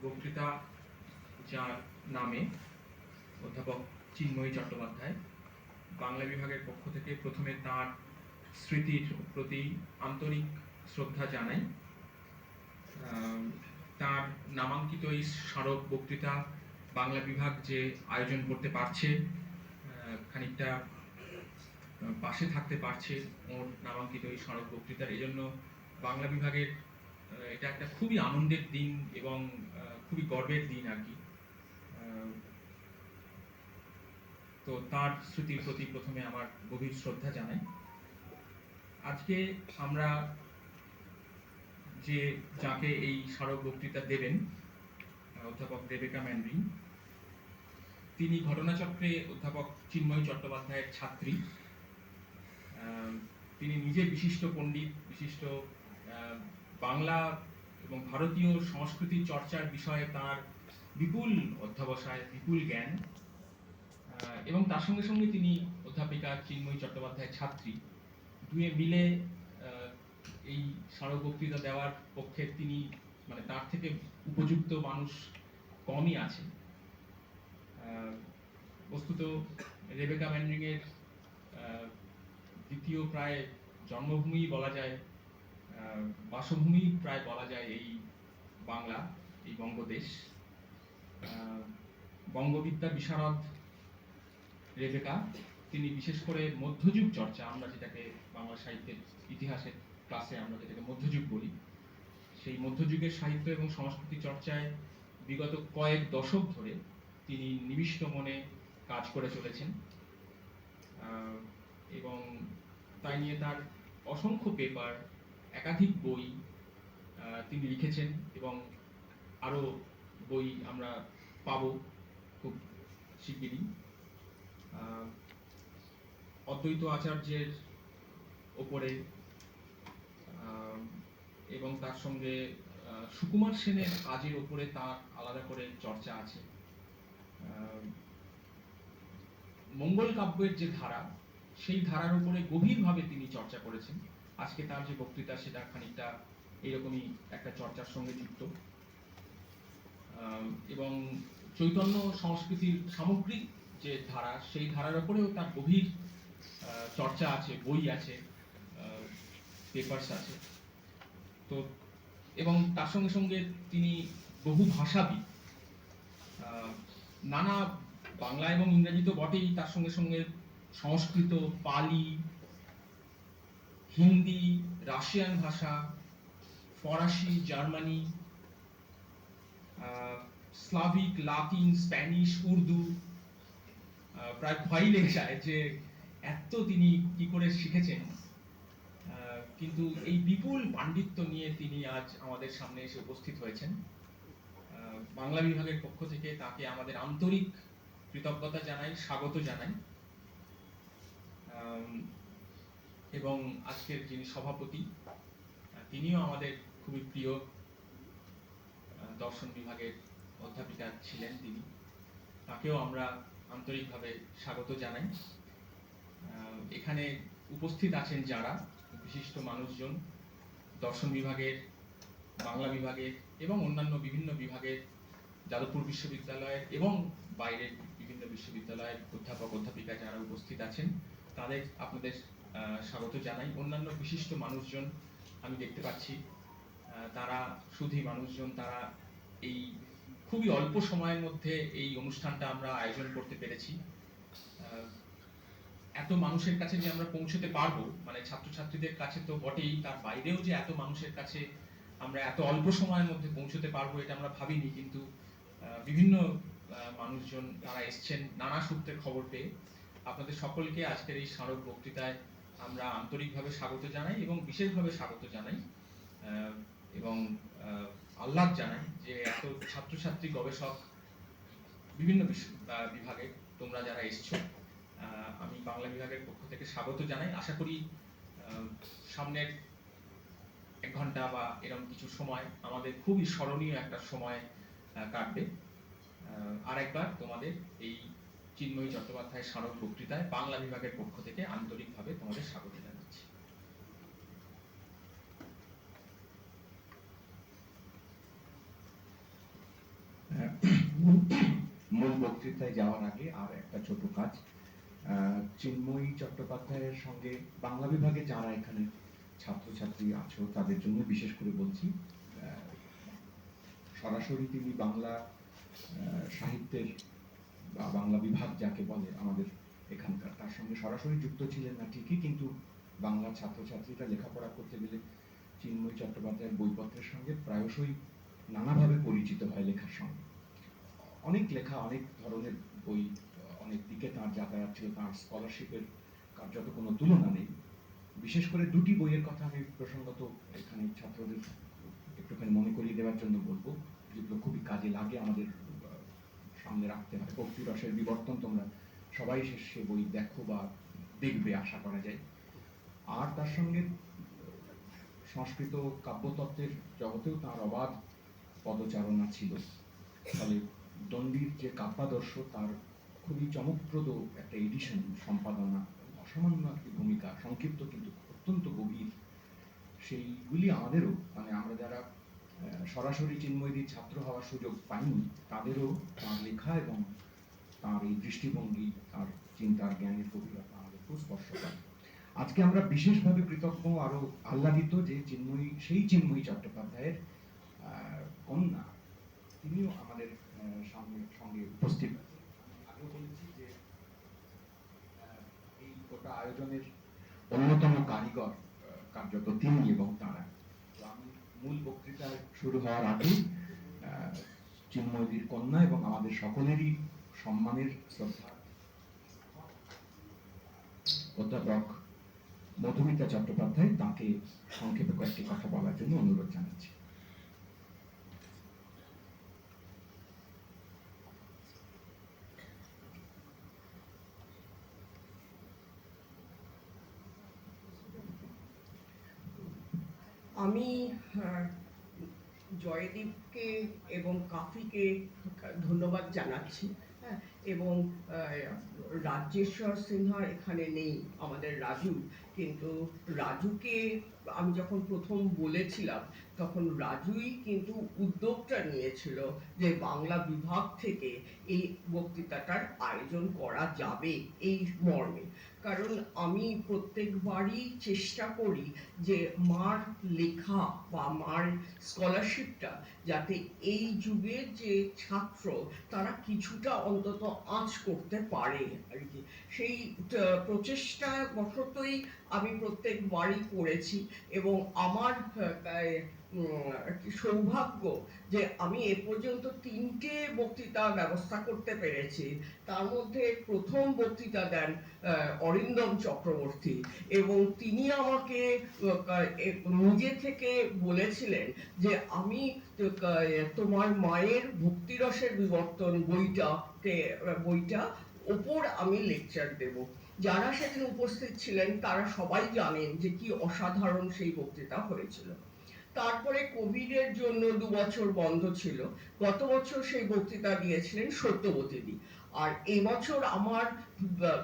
বক্তৃতা, যার নামে অধ্যাপক চিন্ময়ী চট্টোপাধ্যায়, বাংলা বিভাগের পক্ষ থেকে প্রথমে তার স্মৃতির প্রতি আন্তরিক শ্রদ্ধা জানাই। তার নামাঙ্কিত এই স্মারক বক্তৃতা বাংলা বিভাগ যে আয়োজন করতে পারছে, খানিকটা পাশে থাকতে পারছে ওর নামাঙ্কিত এই স্মারক বক্তৃতার, এই জন্য বাংলা বিভাগের এটা একটা খুবই আনন্দের দিন এবং খুবই গর্বের দিন আর কি। তো তার স্মৃতির প্রতি প্রথমে আমার গভীর শ্রদ্ধা জানাই। আজকে আমরা যাকে এই স্মারক বক্তৃতা দেবেন, অধ্যাপক রেবেকা ম্যান্ড্রিন, তিনি ঘটনাচক্রে অধ্যাপক চিন্ময়ী চট্টোপাধ্যায়ের ছাত্রী। তিনি নিজে বিশিষ্ট পণ্ডিত, বিশিষ্ট বাংলা এবং ভারতীয় সংস্কৃতির চর্চার বিষয়ে তার বিপুল অধ্যবসায়, বিপুল জ্ঞান, এবং তার সঙ্গে সঙ্গে তিনি অধ্যাপিকা চিন্ময়ী চট্টোপাধ্যায়ের ছাত্রী। দুয়ে মিলে এই স্মারক বক্তৃতা দেওয়ার পক্ষে তিনি তার থেকে উপযুক্ত মানুষ কমই আছে। বস্তুত রেবেকা ম্যান্ড্রিংয়ের দ্বিতীয় প্রায় জন্মভূমি বলা যায়, বাসভূমি প্রায় বলা যায় এই বাংলা, এই বঙ্গদেশ। বঙ্গবিদ্যা বিশারদ রেবেকা, তিনি বিশেষ করে মধ্যযুগ চর্চা, আমরা যেটাকে বাংলা সাহিত্যের ইতিহাসের ক্লাসে আমরা যেটাকে মধ্যযুগ বলি, সেই মধ্যযুগের সাহিত্য এবং সংস্কৃতি চর্চায় বিগত কয়েক দশক ধরে তিনি নিবিষ্ট মনে কাজ করে চলেছেন, এবং তাই নিয়ে তার অসংখ্য পেপার, একাধিক বই তিনি লিখেছেন, এবং আরো বই আমরা পাবো খুব শিগগিরই। অদ্বৈত আচার্যের ওপরে এবং তার সঙ্গে সুকুমার সেনের কাজের ওপরে তার আলাদা করে চর্চা আছে। মঙ্গল কাব্যের যে ধারা, সেই ধারার উপরে গভীরভাবে তিনি চর্চা করেছেন। আজকে তার যে বক্তৃতা, সেটা খানিকটা এইরকমই একটা চর্চার সঙ্গে যুক্ত। এবং চৈতন্য সংস্কৃতির সামগ্রিক যে ধারা, সেই ধারার উপরেও তার গভীর চর্চা আছে, বই আছে, পেপারস আছে। তো এবং তার সঙ্গে সঙ্গে তিনি বহু ভাষাবিদ, নানা বাংলা এবং ইংরেজি তো বটেই, তার সঙ্গে সঙ্গে সংস্কৃত, পালি, হিন্দি, রাশিয়ান ভাষা, ফরাসি, Germany, Slavic, Latin, Spanish, Urdu, প্রায় ভয় লেগে যায় যে এত তিনি কি করে শিখেছেন। কিন্তু এই বিপুল পাণ্ডিত্য নিয়ে তিনি আজ আমাদের সামনে এসে উপস্থিত হয়েছেন। বাংলা বিভাগের পক্ষ থেকে তাকে আমাদের আন্তরিক কৃতজ্ঞতা জানাই, স্বাগত জানাই। এবং আজকের যিনি সভাপতি, তিনিও আমাদের খুবই প্রিয় দর্শন বিভাগের অধ্যাপিকা ছিলেন তিনি, তাকেও আমরা আন্তরিকভাবে স্বাগত জানাই। এখানে উপস্থিত আছেন যারা বিশিষ্ট মানুষজন, দর্শন বিভাগের, বাংলা বিভাগের এবং অন্যান্য বিভিন্ন বিভাগের, যাদবপুর বিশ্ববিদ্যালয়ের এবং বাইরের বিভিন্ন বিশ্ববিদ্যালয়ের অধ্যাপক অধ্যাপিকা যারা উপস্থিত আছেন, তাদের আপনাদের স্বাগত জানাই। অন্যান্য বিশিষ্ট মানুষজন আমি দেখতে পাচ্ছি, তারা শুধুই মানুষজন, তারা এই খুবই অল্প সময়ের মধ্যে এই অনুষ্ঠানটা আমরা আয়োজন করতে পেরেছি। এত মানুষের কাছে যে আমরা পৌঁছতে পারবো, ছাত্রছাত্রীদের কাছে তো বটেই, তার বাইরেও যে এত মানুষের কাছে আমরা এত অল্প সময়ের মধ্যে পৌঁছতে পারবো, এটা আমরা ভাবিনি। কিন্তু বিভিন্ন মানুষজন তারা এসছেন নানা সূত্রে খবর পেয়ে। আপনাদের সকলকে আজকের এই স্মারক বক্তৃতায় আমরা আন্তরিকভাবে স্বাগত জানাই এবং বিশেষভাবে স্বাগত জানাই এবং আহ্লাদ জানাই যে এত ছাত্রছাত্রী, গবেষক, বিভিন্ন বিভাগে তোমরা যারা এসছো, আমি বাংলা বিভাগের পক্ষ থেকে স্বাগত জানাই। আশা করি সামনের 1 ঘন্টা বা এরকম কিছু সময় আমাদের খুবই স্মরণীয় একটা সময় কাটবে। আর একবার তোমাদের এই চিন্ময়ী চট্টোপাধ্যায়ের স্মারক বক্তৃতায় বাংলা বিভাগের পক্ষ থেকে আন্তরিকভাবে তোমাদের স্বাগত জানাচ্ছি। মূল বক্তৃতায় যাওয়ার আগে আর একটা ছোট কাজ, চিন্ময়ী চট্টোপাধ্যায়ের সঙ্গে বাংলা বিভাগে যারা এখানে ছাত্রছাত্রী আছো তাদের জন্য বিশেষ করে বলছি, সরাসরি তিনি বাংলা সাহিত্যের বা বাংলা বিভাগ যাকে বলে আমাদের এখানকার, তার সঙ্গে সরাসরি যুক্ত ছিলেন না ঠিকই, কিন্তু বাংলা ছাত্রছাত্রীরা লেখাপড়া করতে গেলে চিন্ময়ী চট্টোপাধ্যায়ের বইপত্রের সঙ্গে প্রায়শই নানাভাবে পরিচিত হয় লেখার সঙ্গে। অনেক লেখা, অনেক ধরনের বই, অনেক দিকে তার যাতায়াত ছিল, তার স্কলারশিপের কার্যত কোনো তুলনা নেই। বিশেষ করে দুটি বইয়ের কথা আমি প্রসঙ্গত এখানে ছাত্রদের একটুখানি মনে করিয়ে দেওয়ার জন্য বলবো, যেগুলো খুবই কাজে লাগে, আমাদের সামনে রাখতে হয়। ভক্তি রসের বিবর্তন তোমরা সবাই সে বই দেখো বা দেখবে আশা করা যায়। আর তার সঙ্গে সংস্কৃত কাব্যতত্ত্বের জগতেও তার অবাধ পদচারণা ছিল। ফলে দণ্ডির যে কাব্যাদর্শ তার খুবই চমকপ্রদ একটা এডিশন, সম্পাদনা, অসামান্য একটি ভূমিকা, সংক্ষিপ্ত কিন্তু অত্যন্ত গভীর। সেইগুলি আমাদেরও, মানে আমরা যারা সরাসরি চিন্ময়ীর ছাত্র হওয়ার সুযোগ পাইনি তাদেরও তার লেখা এবং তার এই দৃষ্টিভঙ্গি, তার চিন্তার জ্ঞানের গভীরতা আমাদের খুব স্পর্শ করে। আজকে আমরা বিশেষভাবে কৃতজ্ঞ, আরো আহ্লাদিত যে সেই চিন্ময়ী চট্টোপাধ্যায়ের কন্যা তিনিও আমাদের সঙ্গে উপস্থিত। আগেও বলেছি যে এই গোটা আয়োজনের অন্যতম কারিগর কার্যত তিনি এবং তারা। তো আমি মূল বক্তৃতা শুরু হওয়ার আগে চিন্ময়ীর কন্যা এবং আমাদের সকলেরই সম্মানের শ্রদ্ধা অধ্যাপক মধুমিতা চট্টোপাধ্যায়, তাকে সংক্ষেপে কয়েকটি কথা বলার জন্য অনুরোধ জানাচ্ছি। আমি জয়দীপকে এবং কাফিকে ধন্যবাদ জানাচ্ছি, হ্যাঁ, এবং রাজেশ্বর সিনহা এখানে নেই, আমাদের রাজু, কিন্তু রাজুকে আমি যখন প্রথম বলেছিলাম তখন রাজুই কিন্তু উদ্যোগটা নিয়েছিল যে বাংলা বিভাগ থেকে এই বক্তৃতাটার আয়োজন করা যাবে এই মর্মে। কারণ আমি প্রত্যেকবারই চেষ্টা করি যে মার লেখা বা মার স্কলারশিপটা যাতে এই যুগের যে ছাত্র তারা কিছুটা অন্তত আঁচ করতে পারে আর কি, সেই প্রচেষ্টা বশতই আমি প্রত্যেকবারই করেছি। এবং আমার সৌভাগ্য যে আমি এ পর্যন্ত 3টে বক্তৃতা ব্যবস্থা করতে পেরেছি। তার মধ্যে প্রথম বক্তৃতা দেন অরিন্দম চক্রবর্তী, এবং তিনি আমাকে নিজে থেকে বলেছিলেন যে আমি তোমার মায়ের ভক্তিরসের বিবর্তন বইটা ওপর আমি লেকচার দেব। যারা সেদিন উপস্থিত ছিলেন তারা সবাই জানেন যে কি অসাধারণ সেই বক্তৃতা হয়েছিল। তারপরে কোভিডের জন্য 2 বছর বন্ধ ছিল। গত বছর সেই বক্তৃতা দিয়েছিলেন সত্যবতীদি। আর এই বছর আমার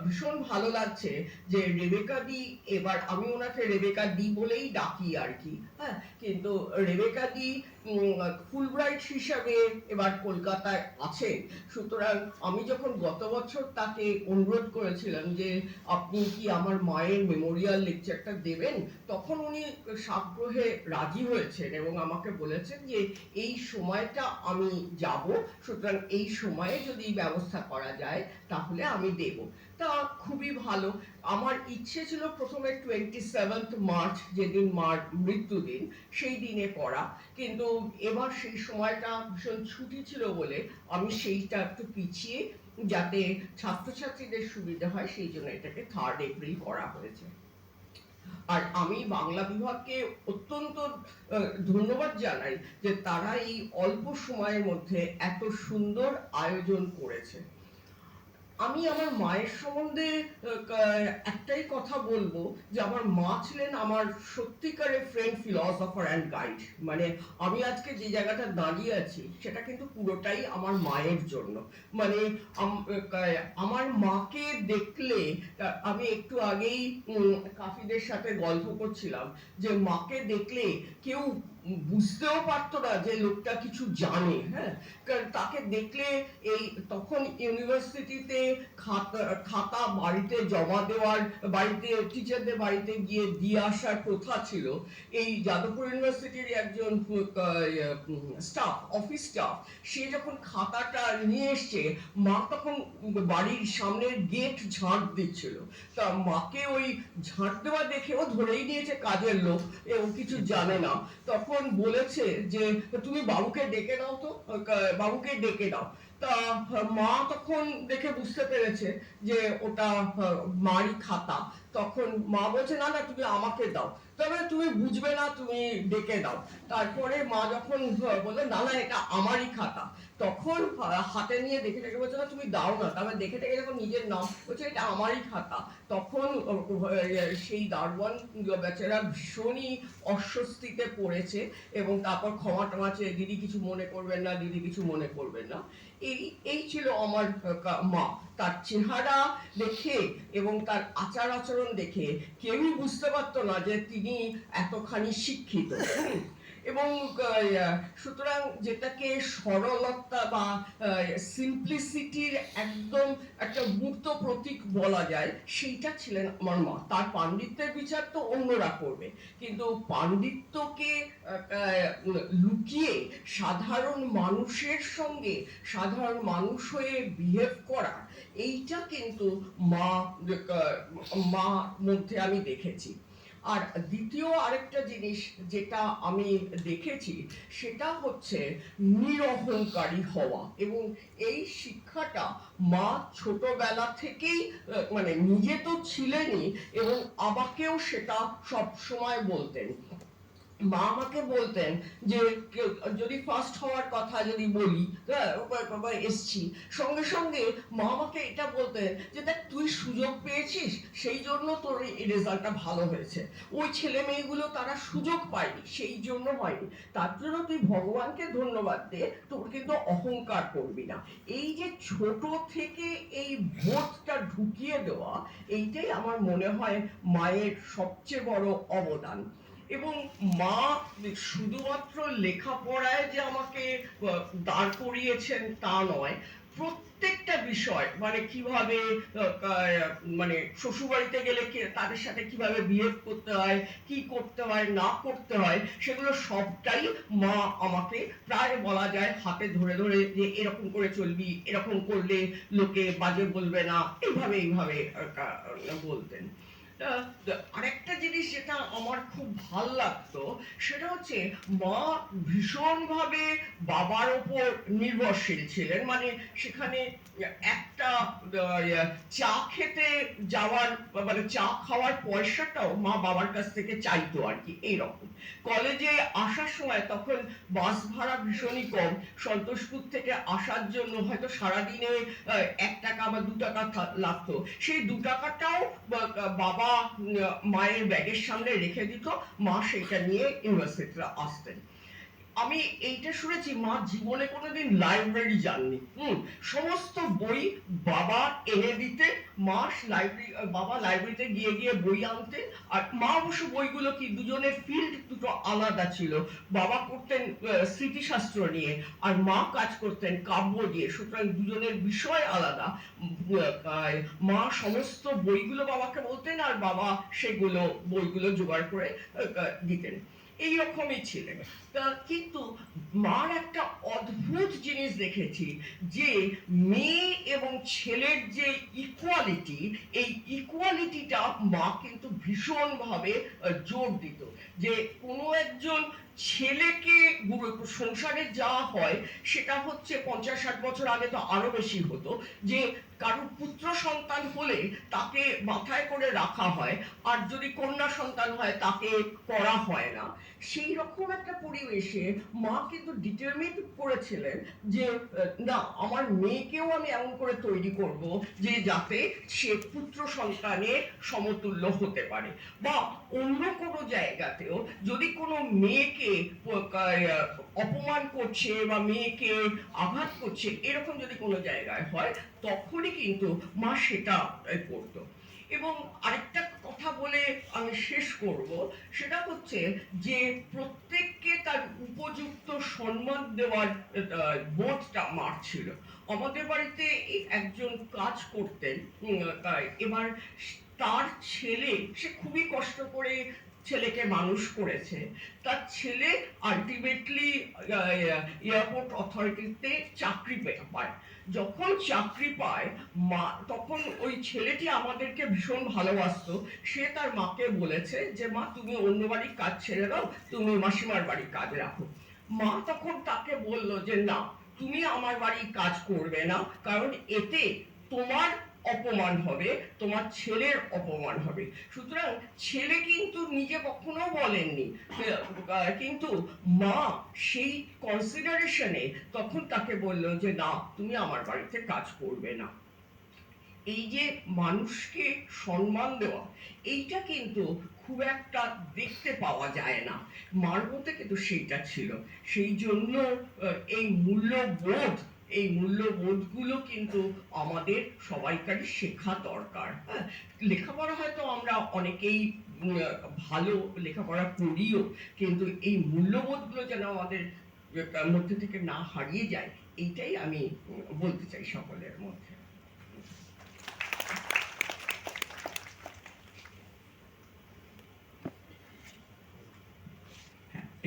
ভীষণ ভালো লাগছে যে রেবেকা দি, এবার আমি ওনাকে রেবেকা দি বলেই ডাকি আর কি, হ্যাঁ, কিন্তু রেবেকা দি ফুলব্রাইট হিসাবে এবার কলকাতায় আছে। সুতরাং আমি যখন গত বছর তাকে অনুরোধ করেছিলাম যে আপনি কি আমার মায়ের মেমোরিয়াল লেকচারটা দেবেন, তখন উনি সাগ্রহে রাজি হয়েছেন এবং আমাকে বলেছেন যে এই সময়টা আমি যাব, সুতরাং এই সময়ে যদি ব্যবস্থা করা যায় তাহলে আমি দেব। তা খুবই ভালো। আমার ইচ্ছে ছিল প্রথমে 27 মার্চ, যেদিন মার মৃত্যুদিন, সেই দিনে করা, কিন্তু এবার সেই সময়টা ভীষণ ছুটি ছিল বলে আমি সেইটা একটু পিছিয়ে, যাতে ছাত্রছাত্রীদের সুবিধা হয় সেই জন্য এটাকে 3 এপ্রিল করা হয়েছে। আর আমি বাংলা বিভাগকে অত্যন্ত ধন্যবাদ জানাই যে তারা এই অল্প সময়ের মধ্যে এত সুন্দর আয়োজন করেছে। আমি আমার মায়ের সম্বন্ধে একটাই কথা বলবো যে আমার মা ছিলেন আমার সত্যিকারের ফ্রেন্ড, ফিলসফার অ্যান্ড গাইড। মানে আমি আজকে যে জায়গাটা দাঁড়িয়ে আছি সেটা কিন্তু পুরোটাই আমার মায়ের জন্য। মানে আমার মাকে দেখলে, আমি একটু আগেই কাফিদের সাথে গল্প করছিলাম যে মাকে দেখলে কেউ বুঝতেও পারতো না যে লোকটা কিছু জানে। হ্যাঁ, কারণ তাকে দেখলে এই তখন ইউনিভার্সিটিতে খাতা বাড়িতে জমা দেওয়ার, বাড়িতে টিচারদের বাড়িতে গিয়ে দিয়ে আসার প্রথা ছিল। এই যাদবপুর ইউনিভার্সিটির একজন স্টাফ, অফিস স্টাফ, সে যখন খাতাটা নিয়ে এসছে, মা তখন বাড়ির সামনের গেট ঝাঁট দিচ্ছিল। তা মাকে ওই ঝাঁট দেওয়া দেখে ও ধরেই নিয়েছে কাজের লোক, ও কিছু জানে না। তখন বলেছে যে তুমি বাবুকে ডেকে দাও তো, বাবুকে ডেকে দাও। তা মা তখন দেখে বুঝতে পেরেছে যে ওটা মারই খাতা। তখন মা বলছে না না, তুমি আমাকে দাও। তবে তুমি বুঝবে না, তুমি ডেকে দাও। তারপরে মা যখন বললো না না এটা আমারই খাতা, তখন হাতে নিয়ে দেখে দেখে বলছে না তুমি দাও না। তারপরে দেখে দেখে যখন নিজের নাম বলছে এটা আমারই খাতা, তখন সেই দারোয়ান বেচারা ভীষণই অস্বস্তিতে পড়েছে এবং তারপর ক্ষমা টমা চেয়ে, দিদি কিছু মনে করবেন না, দিদি কিছু মনে করবেন না। এই ছিল আমার মা। তার চেহারা দেখে এবং তার আচার আচরণ দেখে কেউই বুঝতে পারতো না যে তিনি এতখানি শিক্ষিত। এবং সুতরাং যেটাকে সরলতা বা সিম্পলিসিটির একদম একটা মূর্ত প্রতীক বলা যায়, সেইটা ছিলেন আমার মা। তার পাণ্ডিত্যের বিচার তো অন্যরা করবে, কিন্তু পাণ্ডিত্যকে লুকিয়ে সাধারণ মানুষের সঙ্গে সাধারণ মানুষ হয়ে বিহেভ করা, এইটা কিন্তু মা মধ্যে আমি দেখেছি। আর দ্বিতীয় আরেকটা জিনিস যেটা আমি দেখেছি সেটা হচ্ছে নিরহংকারী হওয়া। এবং এই শিক্ষাটা মা ছোটবেলা থেকেই, মানে নিজে তো ছিলেনই এবং আমাকেও সেটা সব সময় বলতেন। মা আমাকে বলতেন যে যদি ফার্স্ট হওয়ার কথা যদি বলি, এসছি, সঙ্গে সঙ্গে মা আমাকে এটা বলতেন যে দেখ তুই সুযোগ পেয়েছিস, সেই জন্য তোর এই রেজাল্টটা ভালো হয়েছে। ওই ছেলে মেয়েগুলো তারা সুযোগ পায়নি, সেই জন্য হয়নি। তার জন্য তুই ভগবানকে ধন্যবাদ দে, তোর কিন্তু অহংকার করবি না। এই যে ছোট থেকে এই বোধটা ঢুকিয়ে দেওয়া, এইটাই আমার মনে হয় মায়ের সবচেয়ে বড় অবদান। এবং মা শুধুমাত্র লেখাপড়ায় যে আমাকে দাঁড় করিয়েছেন তা নয়, প্রত্যেকটা বিষয়, মানে কিভাবে মানে শ্বশুরবাড়িতে গেলে তাদের সাথে কিভাবে বিহেভ করতে হয়, কি করতে হয় না করতে হয়, সেগুলো সবটাই মা আমাকে প্রায় বলা যায় হাতে ধরে ধরে যে এরকম করে চলবি, এরকম করলে লোকে বাজে বলবে না, এইভাবে বলতেন। আরেকটা জিনিস যেটা আমার খুব ভাল লাগতো সেটা হচ্ছে মা ভীষণভাবে বাবার উপর নির্ভরশীল ছিলেন। মানে সেখানে একটা চা খেতে যাওয়ার, মানে চা খাওয়ার পয়সাটাও মা বাবার কাছ থেকে চাইতো আর কি, এইরকম। কলেজে আসার সময় তখন বাস ভাড়া ভীষণই কম, সন্তোষপুর থেকে আসার জন্য হয়তো সারাদিনে 1 টাকা বা 2 টাকা লাগতো। সেই 2 টাকাটাও বাবা মায়ের ব্যাগের সামনে রেখে দিত, মা সেটা নিয়ে ইউনিভার্সিটিতে আসতেন। আমি এইটা শুনেছি মা জীবনে কোনোদিন লাইব্রেরি যাননি। সমস্ত বই বাবা এনে দিতে, বাবা লাইব্রেরিতে গিয়ে গিয়ে বই আনতেন। আর মা অবশ্য বইগুলো কি, দুজনের ফিল্ড দুটো আলাদা ছিল। বাবা করতেন স্মৃতিশাস্ত্র নিয়ে আর মা কাজ করতেন কাব্য দিয়ে, সুতরাং দুজনের বিষয় আলাদা। মা সমস্ত বইগুলো বাবাকে বলতেন আর বাবা সেগুলো বইগুলো জোগাড় করে দিতেন। এইরকমই ছিলেন। কিন্তু মার একটা অদ্ভুত জিনিস দেখেছি, যে মেয়ে এবং ছেলের যে ইকুয়ালিটি, এই ইকুয়ালিটিটা মা কিন্তু ভীষণ ভাবে জোর দিত। যে কোনো একজন ছেলেকে সংসারে যা হয় সেটা হচ্ছে 50-60 বছর আগে তো আরো বেশি হতো, যে কারো পুত্র সন্তান হলে তাকে মাথায় করে রাখা হয়, আর যদি কন্যা সন্তান হয় তাকে করা হয় না। সেই রকম একটা পরিবেশে মা কিন্তু ডিটারমিন্ড করেছিলেন যে না, আমার মেয়েকেও আমি এমন করে তৈরি করব যে যাতে সে পুত্র সন্তানের সমতুল্য হতে পারে। বা অন্য কোনো জায়গাতেও যদি কোনো মেয়েকে অপমান করছে বা মেয়েকে আঘাত করছে, এরকম যদি কোনো জায়গায় হয়, তখনই কিন্তু মা সেটা করতো। এবং আরেকটা কথা বলে আমি শেষ করব, সেটা হচ্ছে যে প্রত্যেককে তার উপযুক্ত সম্মান দেওয়ার বোধটা মার ছিল। আমাদের বাড়িতে একজন কাজ করতেন, এবার তার ছেলে, সে খুবই কষ্ট করে ছেলেকে মানুষ করেছে, তার ছেলে আলটিমেটলি এয়ারপোর্ট অথরিটিতে চাকরি পায়। যখন চাকরি পায় মা, তখন ওই ছেলেটি আমাদেরকে ভীষণ ভালোবাসতো। সে তার মাকে বলেছে যে মা, তুমি অন্য বাড়ির কাজ ছেড়ে দাও, তুমি মাসিমার বাড়ির কাজ রাখো। মা তখন তাকে বলল যে না, তুমি আমার বাড়ির কাজ করবে না, কারণ এতে তোমার অপমান হবে, তোমার ছেলের অপমান হবে। সুতরাং ছেলে কিন্তু নিজে কখনো বলেননি, কিন্তু মা সেই কনসিডারেশনে তখন তাকে বলল যে না, তুমি আমার বাড়িতে কাজ করবে না। এই যে মানুষকে সম্মান দেওয়া, এইটা কিন্তু খুব একটা দেখতে পাওয়া যায় না। মার মধ্যে কিন্তু সেইটা ছিল। সেই জন্য এই মূল্যবোধ, এই মূল্যবোধগুলো কিন্তু আমাদের সবাইকারই শেখা দরকার। হ্যাঁ, লেখাপড়া হয়তো আমরা অনেকেই ভালো লেখাপড়া করিও, কিন্তু এই মূল্যবোধগুলো যেন আমাদের মধ্যে থেকে না হারিয়ে যায়, এইটাই আমি বলতে চাই সকলের মধ্যে।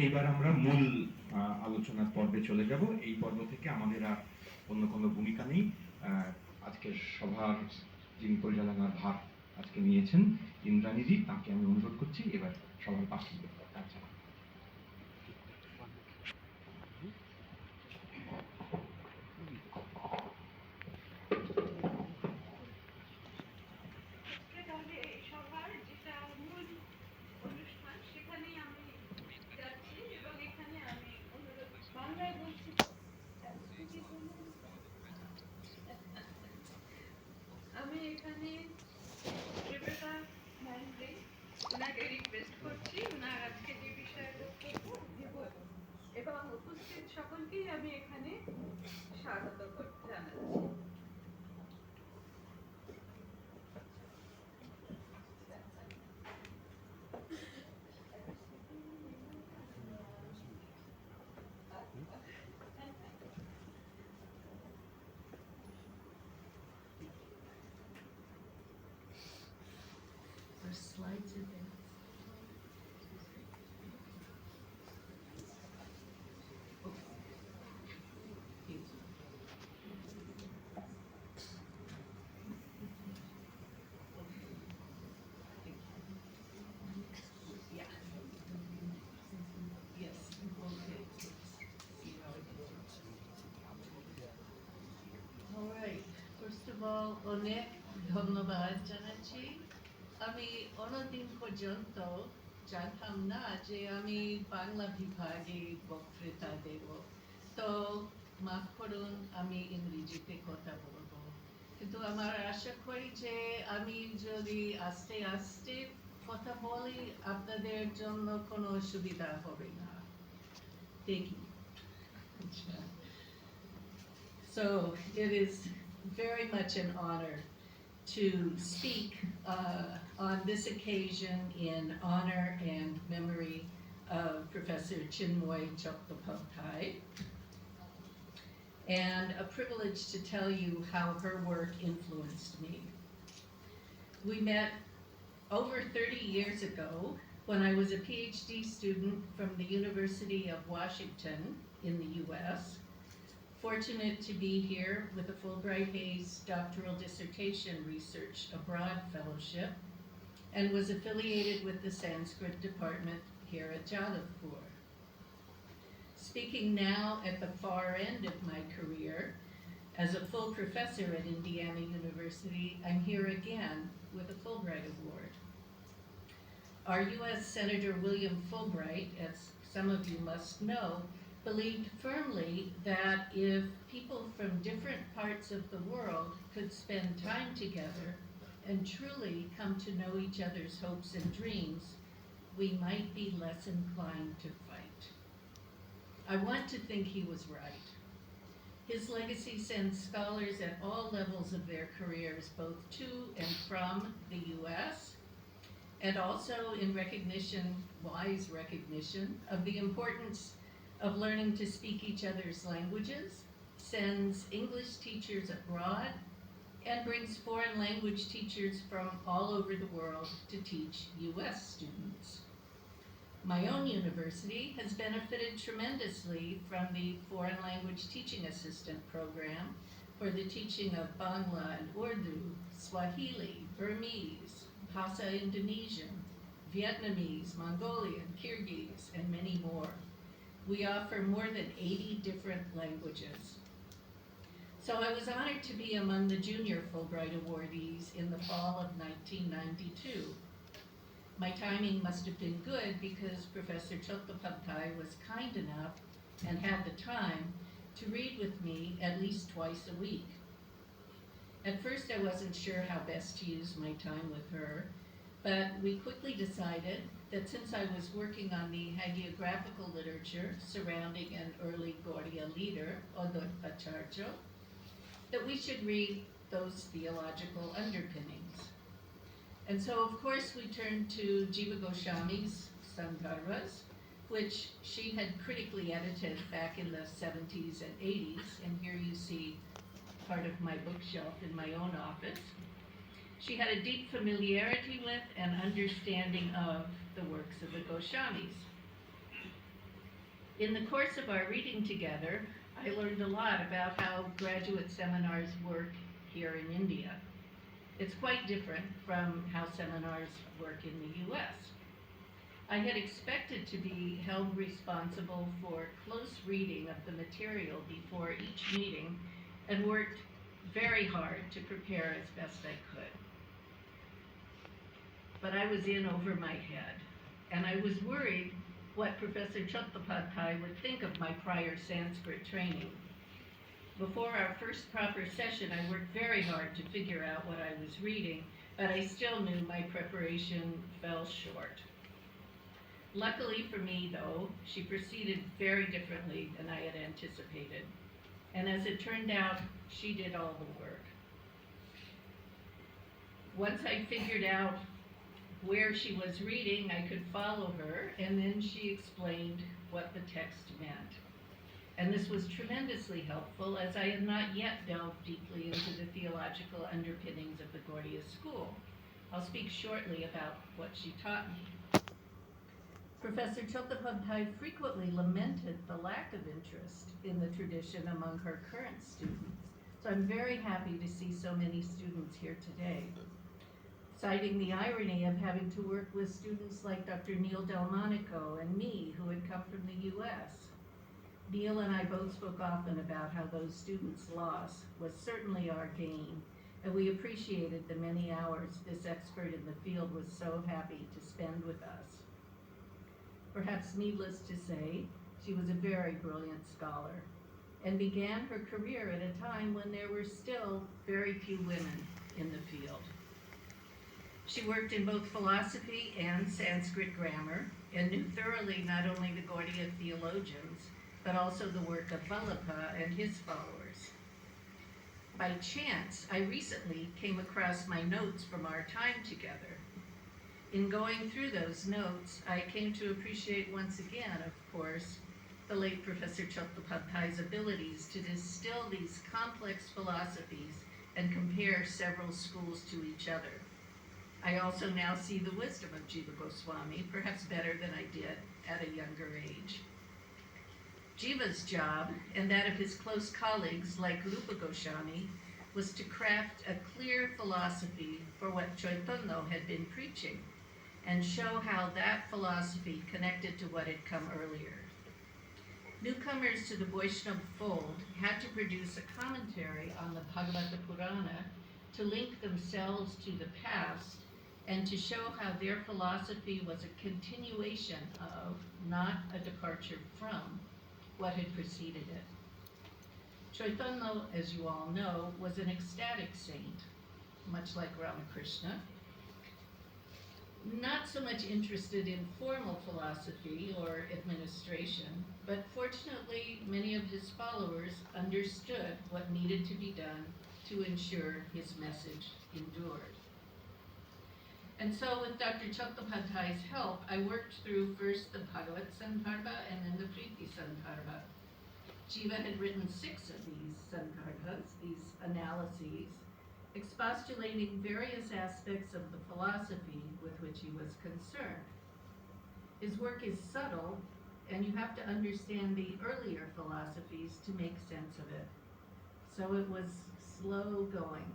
এইবার আমরা মূল আলোচনার পর্বে চলে যাব। এই পর্ব থেকে আমাদের আর অন্য কোনো ভূমিকা নেই। আজকের সভার যিনি পরিচালনার ভার আজকে নিয়েছেন ইন্দ্রাণীজি, তাকে আমি অনুরোধ করছি এবার সবার পাশে। আচ্ছা, আমি এখানে রেবেকা ম্যামকে, ওনাকে রিকোয়েস্ট করছি ওনার আজকে যে বিষয়ে বক্তব্য দেব, এবং উপস্থিত সকলকেই আমি এখানে স্বাগত জানাচ্ছি। Slides are there. Yeah. Yes. Okay. See how it goes. All right. First of all, অনেক ধন্যবাদ জানাচ্ছি। আমি অনেকদিন পর্যন্ত জানতাম না যে আমি বাংলা বিভাগে বক্তৃতা দেব, তো মাফ করুন আমি ইংরেজিতে কথা বলবো, কিন্তু আমার আশা করি যে আমি যদি আস্তে আস্তে কথা বলি আপনাদের জন্য কোনো অসুবিধা হবে না। দেখি। So it is very much an honor to speak on this occasion in honor and memory of Professor Chinmoy Choktopadhyay, and a privilege to tell you how her work influenced me. We met over 30 years ago when I was a PhD student from the University of Washington in the US, fortunate to be here with a Fulbright Hays doctoral dissertation research abroad fellowship, and was affiliated with the Sanskrit department here at Jadavpur. Speaking now at the far end of my career, as a full professor at Indiana University, I'm here again with a Fulbright Award. Our U.S. Senator William Fulbright, as some of you must know, believed firmly that if people from different parts of the world could spend time together and truly come to know each other's hopes and dreams, we might be less inclined to fight. I want to think he was right. His legacy sends scholars at all levels of their careers, both to and from the U.S., and also in recognition, wise recognition, of the importance of learning to speak each other's languages, sends English teachers abroad, and brings foreign language teachers from all over the world to teach U.S. students. My own university has benefited tremendously from the Foreign Language Teaching Assistant Program for the teaching of Bangla and Urdu, Swahili, Burmese, Hausa Indonesian, Vietnamese, Mongolian, Kyrgyz, and many more. We offer more than 80 different languages. So I was honored to be among the junior Fulbright awardees in the fall of 1992. My timing must have been good because Professor Chattopadhyay was kind enough and had the time to read with me at least twice a week. At first I wasn't sure how best to use my time with her, but we quickly decided that since I was working on the hagiographical literature surrounding an early Gaudiya leader, Odot Acharya, that we should read those theological underpinnings. And so, of course, we turned to Jiva Goswami's Sandarbhas, which she had critically edited back in the 70s and 80s, and here you see part of my bookshelf in my own office. She had a deep familiarity with and understanding of the works of the Goswamis. In the course of our reading together, I learned a lot about how graduate seminars work here in India. It's quite different from how seminars work in the US. I had expected to be held responsible for close reading of the material before each meeting and worked very hard to prepare as best I could. But I was in over my head, and I was worried what Professor Chattopadhyay would think of my prior Sanskrit training. Before our first proper session, I worked very hard to figure out what I was reading, but I still knew my preparation fell short. Luckily for me, though, she proceeded very differently than I had anticipated. And as it turned out, she did all the work. Once I figured out where she was reading, I could follow her, and then she explained what the text meant. And this was tremendously helpful, as I had not yet delved deeply into the theological underpinnings of the Gaudiya school. I'll speak shortly about what she taught me. Professor Chattopadhyay frequently lamented the lack of interest in the tradition among her current students. So I'm very happy to see so many students here today. Citing the irony of having to work with students like Dr. Neil Delmonico and me, who had come from the US. Neil and I both spoke often about how those students' loss was certainly our gain, and we appreciated the many hours this expert in the field was so happy to spend with us. Perhaps needless to say, she was a very brilliant scholar and began her career at a time when there were still very few women in the field. She worked in both philosophy and Sanskrit grammar and knew thoroughly not only the Gaudiya theologians, but also the work of Vallabha and his followers. By chance, I recently came across my notes from our time together. In going through those notes, I came to appreciate once again, of course, the late Professor Chattopadhyay's abilities to distill these complex philosophies and compare several schools to each other. I also now see the wisdom of Jiva Goswami, perhaps better than I did at a younger age. Jiva's job, and that of his close colleagues like Rupa Goswami, was to craft a clear philosophy for what Chaitanya had been preaching, and show how that philosophy connected to what had come earlier. Newcomers to the Vaishnava fold had to produce a commentary on the Bhagavata Purana to link themselves to the past and to show how their philosophy was a continuation of, not a departure from, what had preceded it. Chaitanya, as you all know, was an ecstatic saint, much like Ramakrishna, not so much interested in formal philosophy or administration, but fortunately many of his followers understood what needed to be done to ensure his message endured. And so with Dr. Chattopadhyay's help, I worked through first the Bhagavat Sandarbha and then the Priti Sandarbha. Jiva had written 6 of these Sandarbhas, these analyses, expostulating various aspects of the philosophy with which he was concerned. His work is subtle, and you have to understand the earlier philosophies to make sense of it. So it was slow going.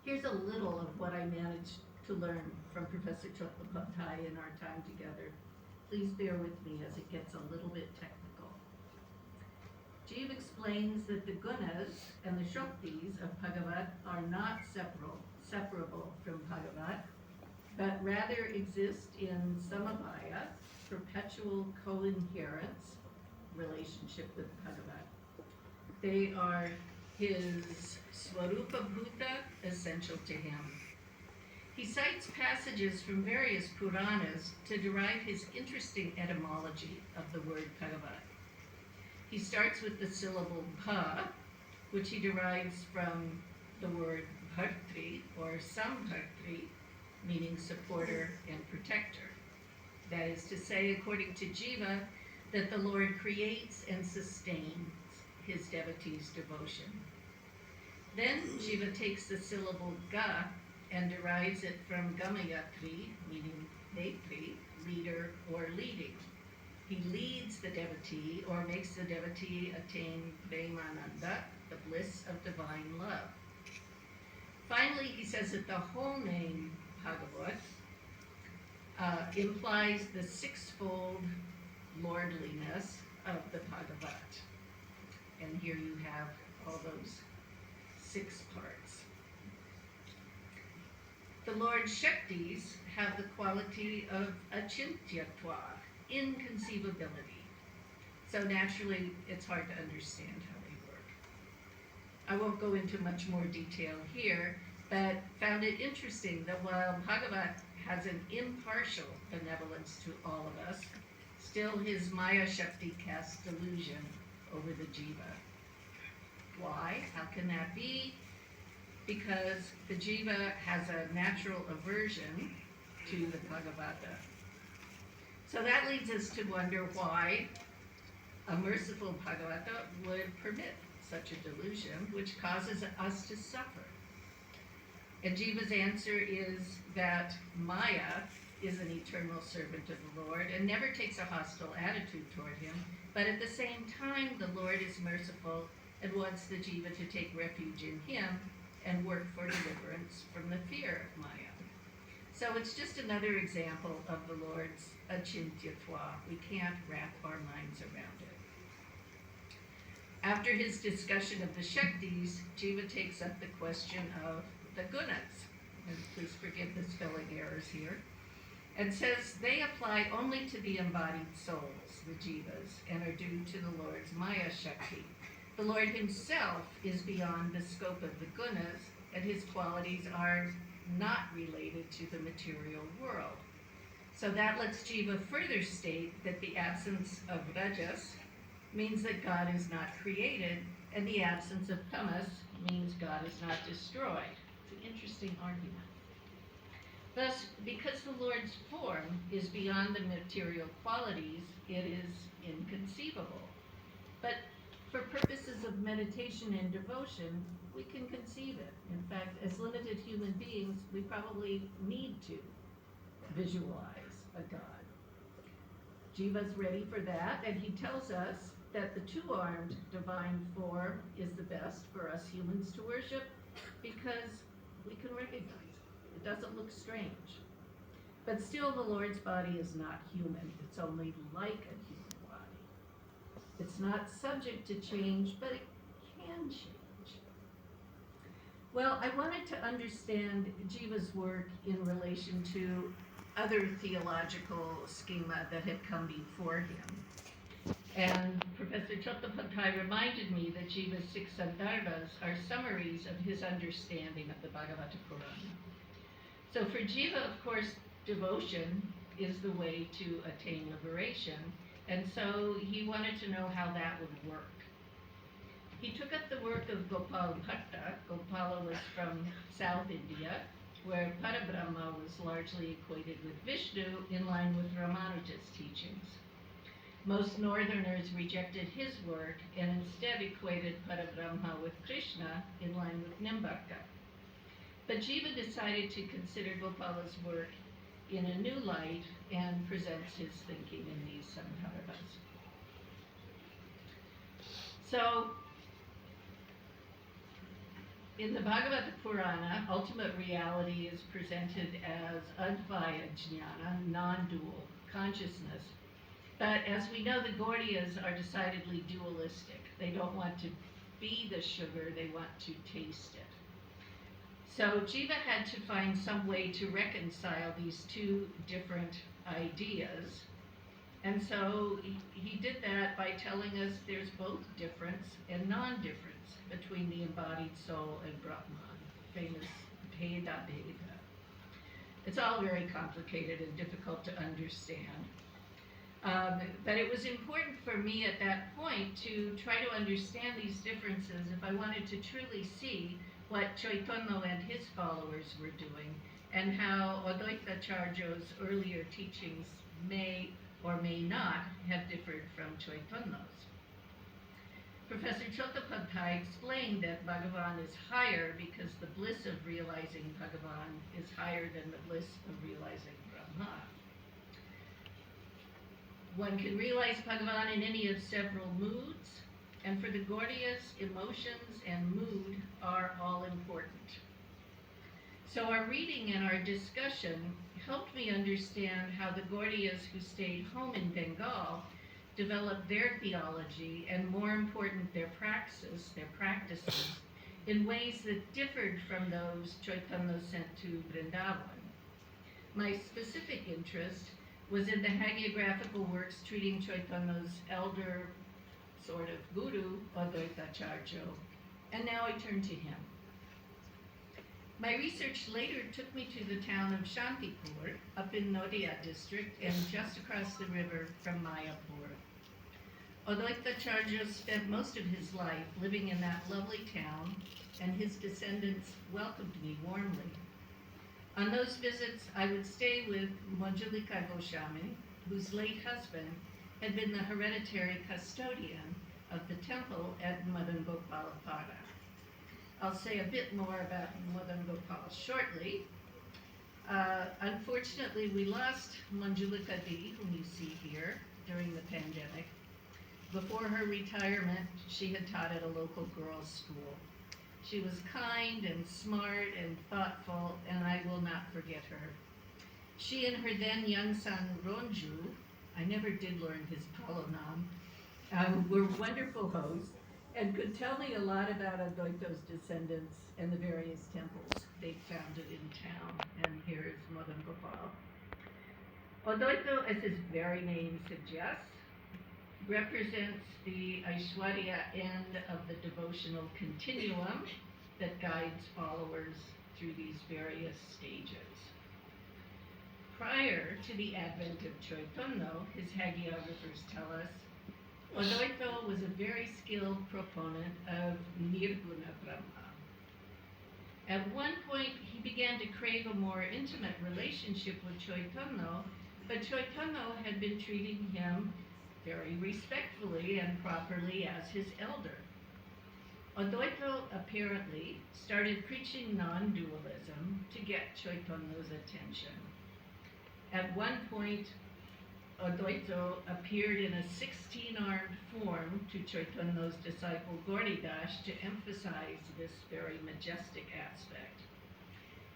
Here's a little of what I managed to learn from Professor Chattopadhyay in our time together. Please bear with me as it gets a little bit technical. Jeev explains that the gunas and the shaktis of Bhagavat are not separable from Bhagavat, but rather exist in samavaya, perpetual co-inherence relationship with Bhagavat. They are his swarupa bhuta, essential to him. He cites passages from various Puranas to derive his interesting etymology of the word Bhagavat. He starts with the syllable bha, which he derives from the word bhartri or sambhartri, meaning supporter and protector. That is to say, according to Jiva, that the Lord creates and sustains his devotees' devotion. Then Jiva takes the syllable ga and derives it from gamayatri, meaning netri, leader or leading. He leads the devotee or makes the devotee attain premananda, the bliss of divine love. Finally, he says that the whole name Bhagavat implies the 6-fold lordliness of the Bhagavat. And here you have all those 6 parts. The Lord's Shaktis have the quality of achintyatva, inconceivability. So naturally, it's hard to understand how they work. I won't go into much more detail here, but found it interesting that while Bhagavat has an impartial benevolence to all of us, still his Maya Shakti casts delusion over the jiva. Why? How can that be? Because the jiva has a natural aversion to the Bhagavata. So that leads us to wonder why a merciful Bhagavata would permit such a delusion, which causes us to suffer. And Jiva's answer is that Maya is an eternal servant of the Lord and never takes a hostile attitude toward him, but at the same time the Lord is merciful and wants the Jiva to take refuge in him and work for deliverance from the fear of Maya. So it's just another example of the Lord's achintyatva. We can't wrap our minds around it. After his discussion of the Shaktis, Jiva takes up the question of the gunas, and please forgive the spelling errors here, and says they apply only to the embodied souls, the jivas, and are due to the Lord's Maya Shakti. The Lord himself is beyond the scope of the gunas, and his qualities are not related to the material world. So that lets Jiva further state that the absence of rajas means that God is not created, and the absence of tamas means God is not destroyed. It's an interesting argument. Thus, because the Lord's form is beyond the material qualities, it is inconceivable. But for purposes of meditation and devotion, we can conceive it. In fact, as limited human beings, we probably need to visualize a God. Jiva's ready for that, and he tells us that the 2-armed divine form is the best for us humans to worship because we can recognize it. It doesn't look strange. But still, the Lord's body is not human. It's only like a human body. It's not subject to change, but it can change. Well, I wanted to understand Jiva's work in relation to other theological schema that had come before him. And Professor Chattopadhyay reminded me that Jiva's 6 Sandarbhas are summaries of his understanding of the Bhagavata Purana. So for Jiva, of course, devotion is the way to attain liberation, and so he wanted to know how that would work. He took up the work of Gopal Bhatta. Gopala was from South India, where Parabrahma was largely equated with Vishnu in line with Ramanuja's teachings. Most northerners rejected his work and instead equated Parabrahma with Krishna in line with Nimbarka. But Jiva decided to consider Gopala's work in a new light and presents his thinking in these Sandarbhas. So, in the Bhagavata Purana, ultimate reality is presented as Advaya Jnana, non-dual consciousness. But as we know, the Gaudiyas are decidedly dualistic. They don't want to be the sugar, they want to taste it. So Jiva had to find some way to reconcile these two different ideas. And so he did that by telling us there's both difference and non-difference between the embodied soul and Brahman, famous Bheda Bheda. It's all very complicated and difficult to understand. But it was important for me at that point to try to understand these differences if I wanted to truly see what Chaitanya and his followers were doing and how Advaita Acharya's earlier teachings may or may not have differed from Chaitanya's. Professor Chattopadhyay explained that Bhagavan is higher because the bliss of realizing Bhagavan is higher than the bliss of realizing Brahma. One can realize Bhagavan in any of several moods, and for the Gaudiyas, emotions and mood are all important. So our reading and our discussion helped me understand how the Gaudiyas who stayed home in Bengal developed their theology and, more important, their practices in ways that differed from those Chaitanya sent to Vrindavan. My specific interest was in the hagiographical works treating Chaitanya's elder sort of guru, Advaita Acharya, and now I turn to him. My research later took me to the town of Shantipur, up in Nadia district and just across the river from Mayapur. Advaita Acharya spent most of his life living in that lovely town, and his descendants welcomed me warmly. On those visits, I would stay with Manjulika Goswami, whose late husband had been the hereditary custodian of the temple at Madan Gopalapada. I'll say a bit more about Madan Gopal shortly. Unfortunately, we lost Manjulika Di, whom you see here, during the pandemic. Before her retirement, she had taught at a local girls' school. She was kind and smart and thoughtful, and I will not forget her. She and her then young son, Ronju, I never did learn his Palanam, were wonderful hosts and could tell me a lot about Advaita's descendants and the various temples they founded in town. And here's Madan Gopal. Advaita, as his very name suggests, represents the Aishwarya end of the devotional continuum that guides followers through these various stages. Prior to the advent of Chaitanya, his hagiographers tell us, Advaita was a very skilled proponent of Nirguna Brahma. At one point, he began to crave a more intimate relationship with Chaitanya, but Chaitanya had been treating him very respectfully and properly as his elder. Advaita apparently started preaching non-dualism to get Chaitanya's attention. At one point, Advaita appeared in a 16-armed form to Chaitanya's disciple Gauridas to emphasize this very majestic aspect.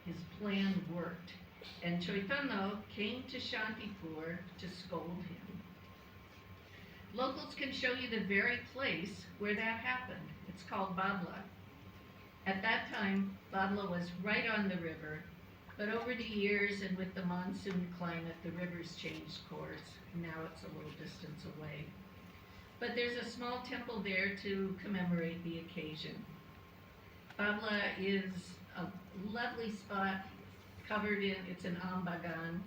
His plan worked, and Chaitanya came to Shantipur to scold him. Locals can show you the very place where that happened. It's called Babla. At that time, Babla was right on the river, but over the years and with the monsoon climate, the river's changed course. Now it's a little distance away. But there's a small temple there to commemorate the occasion. Babla is a lovely spot covered in, it's an ambagan.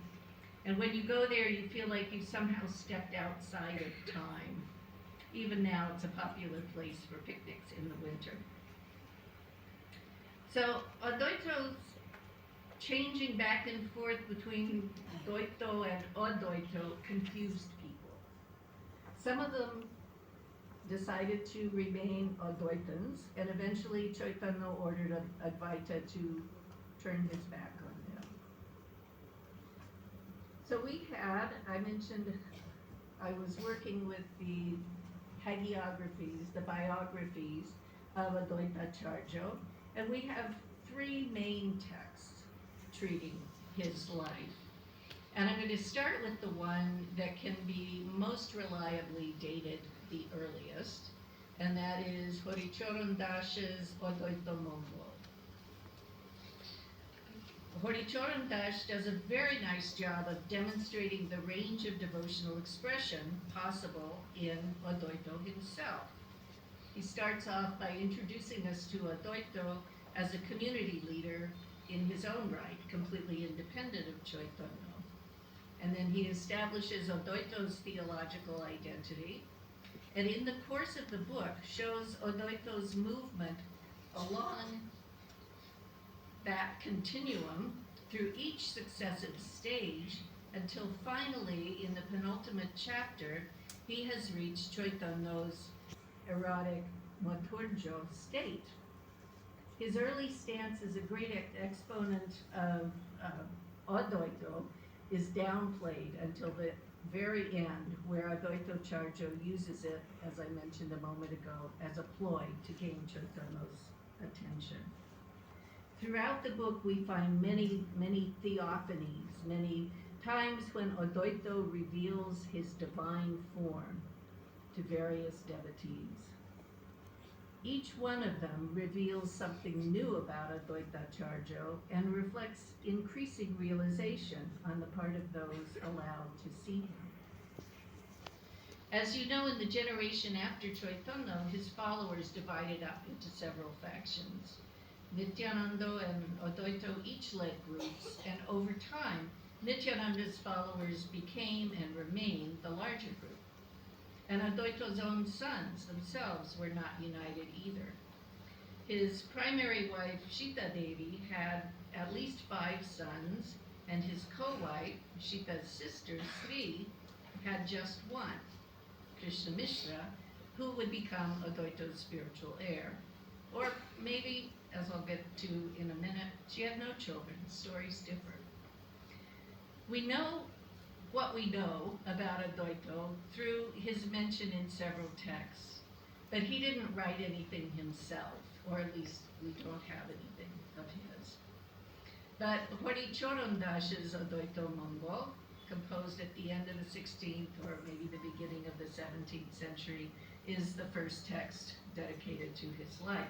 And when you go there, you feel like you somehow stepped outside of time. Even now, it's a popular place for picnics in the winter. So, Odoito's changing back and forth between Doito and Odoito confused people. Some of them decided to remain Odoitans, and eventually Chaitanya ordered Advaita to turn his back on them. So I mentioned, I was working with the hagiographies, the biographies of Advaita Charjo, and we have three main texts treating his life. And I'm going to start with the one that can be most reliably dated the earliest, and that is Horichoron Dash's Odoito Mongol. Horichoron Dash does a very nice job of demonstrating the range of devotional expression possible in Odoito himself. He starts off by introducing us to Odoito as a community leader in his own right, completely independent of Chaitanya. And then he establishes Odoito's theological identity, and in the course of the book shows Odoito's movement along that continuum through each successive stage until finally, in the penultimate chapter, he has reached Chaitanya's erotic Maturjo state. His early stance as a great exponent of Odoito is downplayed until the very end, where Advaita Charjo uses it, as I mentioned a moment ago, as a ploy to gain Chaitanya's attention. Throughout the book, we find many, many theophanies, many times when Advaita reveals his divine form to various devotees. Each one of them reveals something new about Advaita Charjo and reflects increasing realization on the part of those allowed to see him. As you know, in the generation after Chaitanya, his followers divided up into several factions. Nityananda and Advaita each led groups, and over time, Nityananda's followers became and remained the larger group. And Advaita's own sons themselves were not united either. His primary wife, Shita Devi, had at least 5 sons, and his co-wife, Shita's sister, Sri, had just one, Krishna Mishra, who would become Advaita's spiritual heir. Or maybe, as I'll get to in a minute, she had no children. The stories differ. We know what we know about Advaita through his mention in several texts, but he didn't write anything himself, or at least we don't have anything of his. But Horichoron Dash's Advaita Mongol, composed at the end of the 16th or maybe the beginning of the 17th century, is the first text dedicated to his life.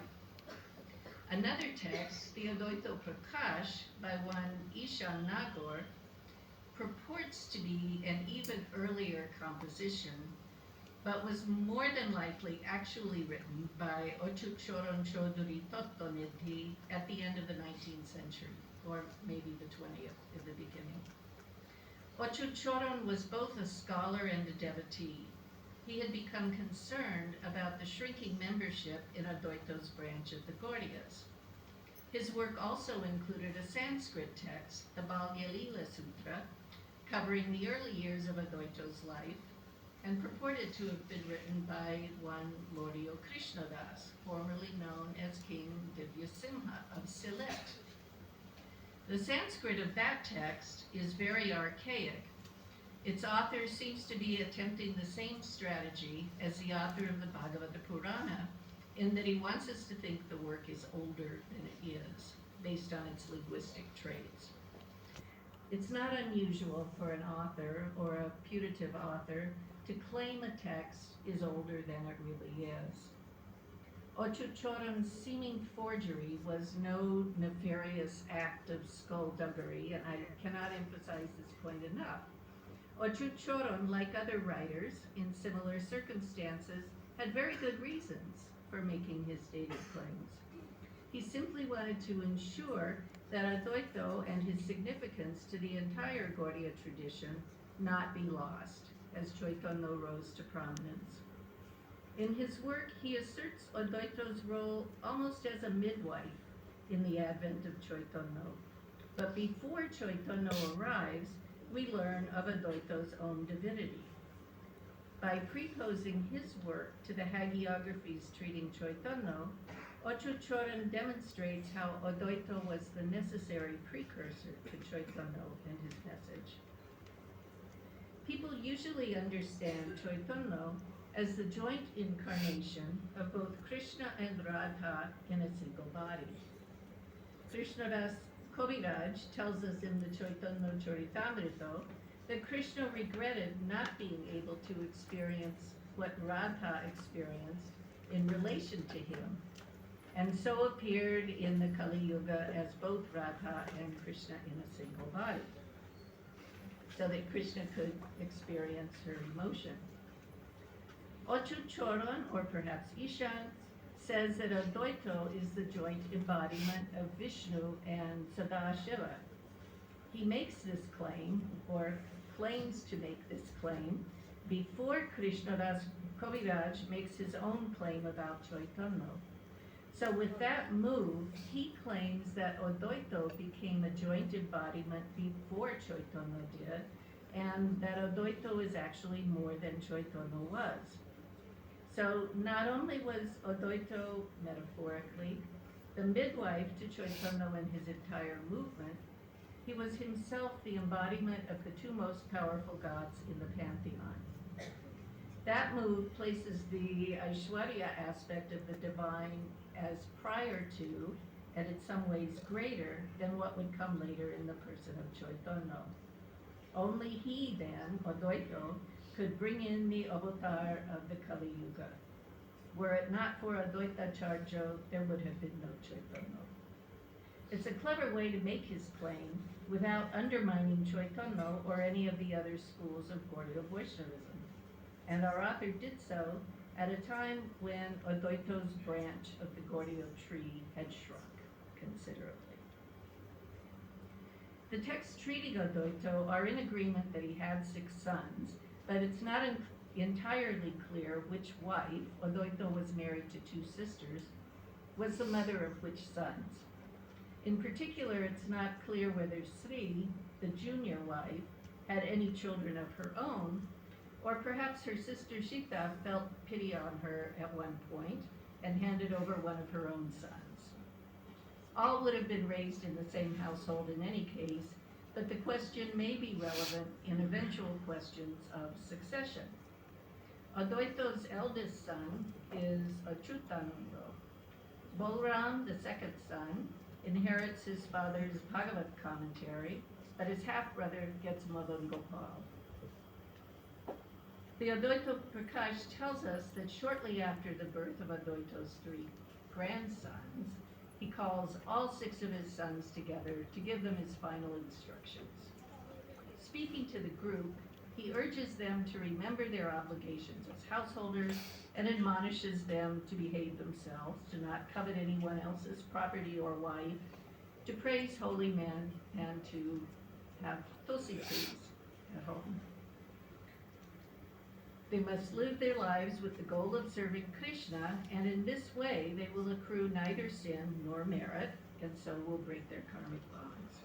Another text, the Advaita Prakash, by one Ishan Nagor, purports to be an even earlier composition, but was more than likely actually written by Ochukchoron Chaudhuri Tottonidhi at the end of the 19th century, or maybe the 20th in the beginning. Ochukchoron was both a scholar and a devotee. He had become concerned about the shrinking membership in Advaita's branch of the Gaudiyas. His work also included a Sanskrit text, the Balya-lila Sutra, covering the early years of Advaita's life, and purported to have been written by one Lordio Krishnadas, formerly known as King Divyasimha of Sylhet. The Sanskrit of that text is very archaic. Its author seems to be attempting the same strategy as the author of the Bhagavata Purana, in that he wants us to think the work is older than it is, based on its linguistic traits. It's not unusual for an author or a putative author to claim a text is older than it really is. Ochuchoron's seeming forgery was no nefarious act of skullduggery, and I cannot emphasize this point enough. Ochuchoron, like other writers in similar circumstances, had very good reasons for making his dated claims. He simply wanted to ensure that Adoito and his significance to the entire Goryeo tradition not be lost as Choitono rose to prominence. In his work, he asserts Odoito's role almost as a midwife in the advent of Choitono. But before Choitono arrives, we learn of Odoito's own divinity. By preposing his work to the hagiographies treating Choitono, Ochuchoron demonstrates how Odoito was the necessary precursor to Choitono and his message. People usually understand Choitono as the joint incarnation of both Krishna and Radha in a single body. Krishnadas Kaviraj tells us in the Choitono Charitamrita that Krishna regretted not being able to experience what Radha experienced in relation to him, and so appeared in the Kali Yuga as both Radha and Krishna in a single body, so that Krishna could experience her emotion. Ochuchoron, or perhaps Ishan, says that Adoito is the joint embodiment of Vishnu and Sadashiva. He makes this claim, or claims to make this claim, before Krishnadas Kaviraj makes his own claim about Choitono. So with that move, he claims that Adoito became a joint embodiment before Choitono did, and that Adoito is actually more than Choitono was. So not only was Adoito, metaphorically, the midwife to Choitono and his entire movement, he was himself the embodiment of the two most powerful gods in the pantheon. That move places the Aishwarya aspect of the divine as prior to, and in some ways greater, than what would come later in the person of Choitono. Only he then, Adoito, could bring in the avatar of the Kali Yuga. Were it not for Advaita Charjo, there would have been no Chaitanya. It's a clever way to make his claim without undermining Chaitanya or any of the other schools of Gaudiya Vaishnavism. And our author did so at a time when Advaita's branch of the Gaudiya tree had shrunk considerably. The texts treating Advaita are in agreement that he had 6 sons, but it's not entirely clear which wife, Advaita was married to 2 sisters, was the mother of which sons. In particular, it's not clear whether Sri, the junior wife, had any children of her own, or perhaps her sister Sita felt pity on her at one point and handed over one of her own sons. All would have been raised in the same household in any case, but the question may be relevant in eventual questions of succession. Advaita's eldest son is Achyutananda. Bolram, the second son, inherits his father's Bhagavat commentary, but his half-brother gets Madan Gopal. The Advaita Prakash tells us that shortly after the birth of Advaita's 3 grandsons, he calls all 6 of his sons together to give them his final instructions. Speaking to the group, he urges them to remember their obligations as householders and admonishes them to behave themselves, to not covet anyone else's property or wife, to praise holy men, and to have tulsi trees at home. They must live their lives with the goal of serving Krishna, and in this way they will accrue neither sin nor merit, and so will break their karmic bonds.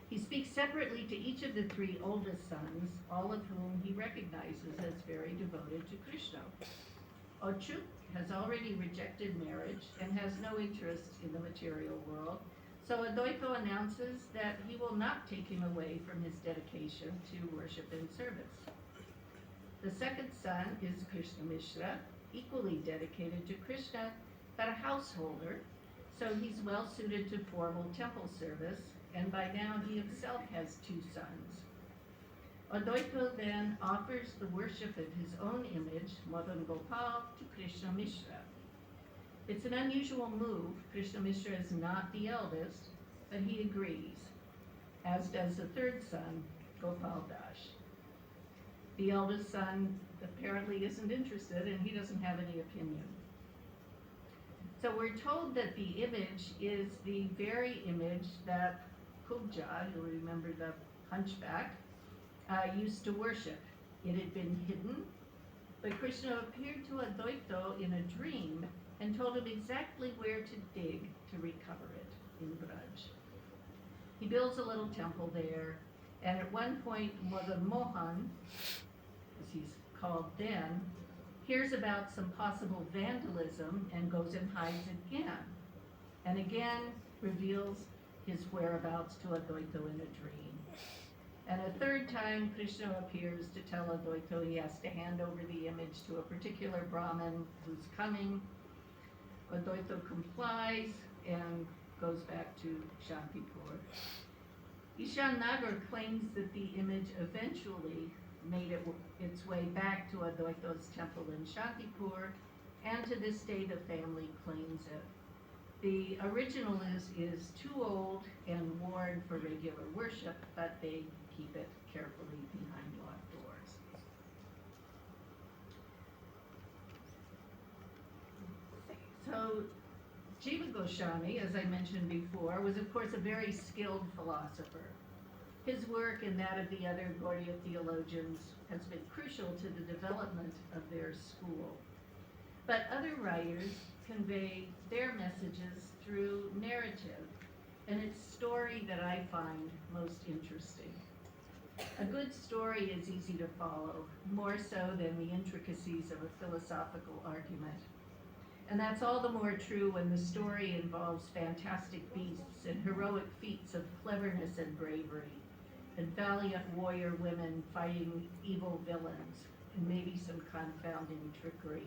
He speaks separately to each of the 3 oldest sons, all of whom he recognizes as very devoted to Krishna. Achyut has already rejected marriage and has no interest in the material world, so Advaita announces that he will not take him away from his dedication to worship and service. The second son is Krishna Mishra, equally dedicated to Krishna, but a householder, so he's well suited to formal temple service, and by now he himself has 2 sons. Advaita then offers the worship of his own image, Madan Gopal, to Krishna Mishra. It's an unusual move. Krishna Mishra is not the eldest, but he agrees, as does the third son, Gopal Das. The eldest son apparently isn't interested, and he doesn't have any opinion. So we're told that the image is the very image that Kubja, you'll remember the hunchback, used to worship. It had been hidden, but Krishna appeared to Advaita in a dream and told him exactly where to dig to recover it in Braj. He builds a little temple there, and at one point Madan Mohan, as he's called then, hears about some possible vandalism and goes and hides again, and again reveals his whereabouts to Advaita in a dream. And a third time, Krishna appears to tell Advaita he has to hand over the image to a particular Brahmin who's coming. Advaita complies and goes back to Shantipur. Ishan Nagar claims that the image eventually made its way back to Advaita's temple in Shantipur, and to this day the family claims it. The original is too old and worn for regular worship, but they keep it carefully behind locked doors. So Jiva Goswami, as I mentioned before, was of course a very skilled philosopher. His work and that of the other Gaudiya theologians has been crucial to the development of their school. But other writers convey their messages through narrative, and it's story that I find most interesting. A good story is easy to follow, more so than the intricacies of a philosophical argument. And that's all the more true when the story involves fantastic beasts and heroic feats of cleverness and bravery, and valiant warrior women fighting evil villains, and maybe some confounding trickery.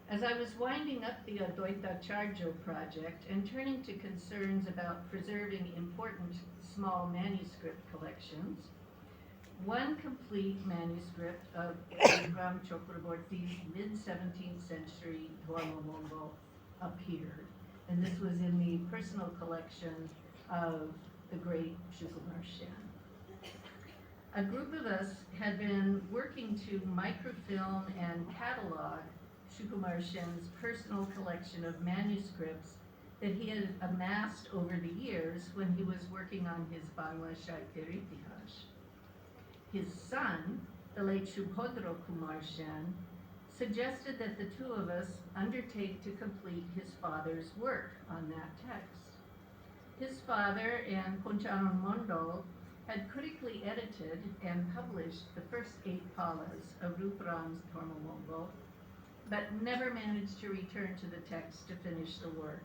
As I was winding up the Advaita Charjo project and turning to concerns about preserving important small manuscript collections, one complete manuscript of Ram Chakraborty's mid-17th century Dharma Mongol appeared, and this was in the personal collection of the great Shukumar Sen. A group of us had been working to microfilm and catalog Shukumar Sen's personal collection of manuscripts that he had amassed over the years when he was working on his Bangla Sahitya Itihas. His son, the late Subhodra Kumar Sen, suggested that the two of us undertake to complete his father's work on that text. His father and Ponchanan Mondal had critically edited and published the first 8 palas of Rupram's Dharma Mongol, but never managed to return to the text to finish the work.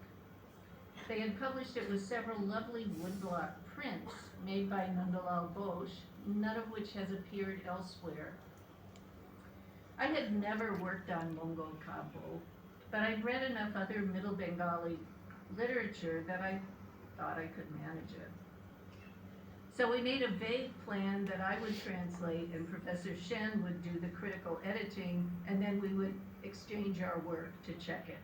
They had published it with several lovely woodblock prints made by Nandalal Bose, none of which has appeared elsewhere. I had never worked on Mongol Kabo, but I'd read enough other Middle Bengali literature that I thought I could manage it. So we made a vague plan that I would translate and Professor Shen would do the critical editing, and then we would exchange our work to check it.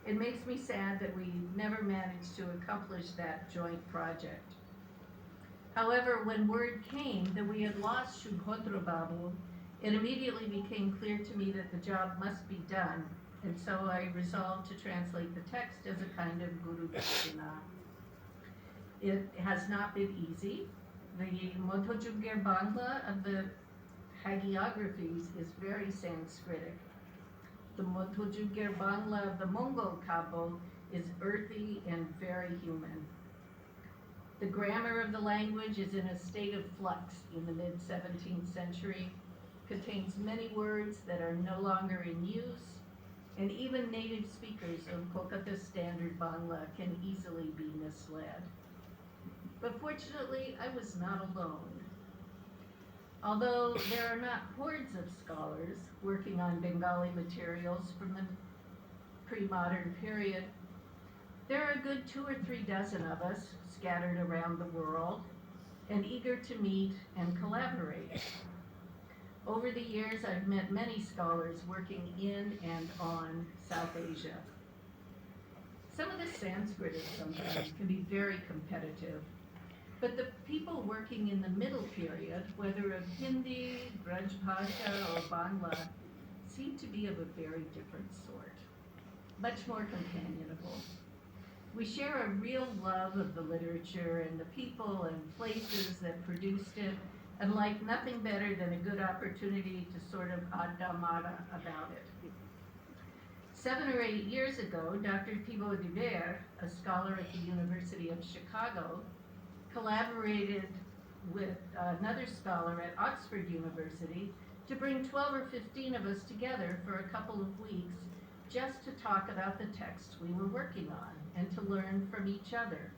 It makes me sad that we never managed to accomplish that joint project. However, when word came that we had lost Subhodra Babu, it immediately became clear to me that the job must be done, and so I resolved to translate the text as a kind of Guru Dakshina. It has not been easy. The Madhujugir Bangla of the hagiographies is very Sanskritic. The Madhujugir Bangla of the Mongol Kabo is earthy and very human. The grammar of the language is in a state of flux in the mid-17th century, contains many words that are no longer in use, and even native speakers of Kolkata Standard Bangla can easily be misled. But fortunately, I was not alone. Although there are not hordes of scholars working on Bengali materials from the pre-modern period, there are a good 2 or 3 dozen of us scattered around the world, and eager to meet and collaborate. Over the years, I've met many scholars working in and on South Asia. Some of the Sanskritists sometimes can be very competitive, but the people working in the middle period, whether of Hindi, Braj Bhasha, or Bangla, seem to be of a very different sort, much more companionable. We share a real love of the literature and the people and places that produced it, and like nothing better than a good opportunity to sort of adamada about it. 7 or 8 years ago, Dr. Thibaut Dubert, a scholar at the University of Chicago, collaborated with another scholar at Oxford University to bring 12 or 15 of us together for a couple of weeks just to talk about the text we were working on and to learn from each other.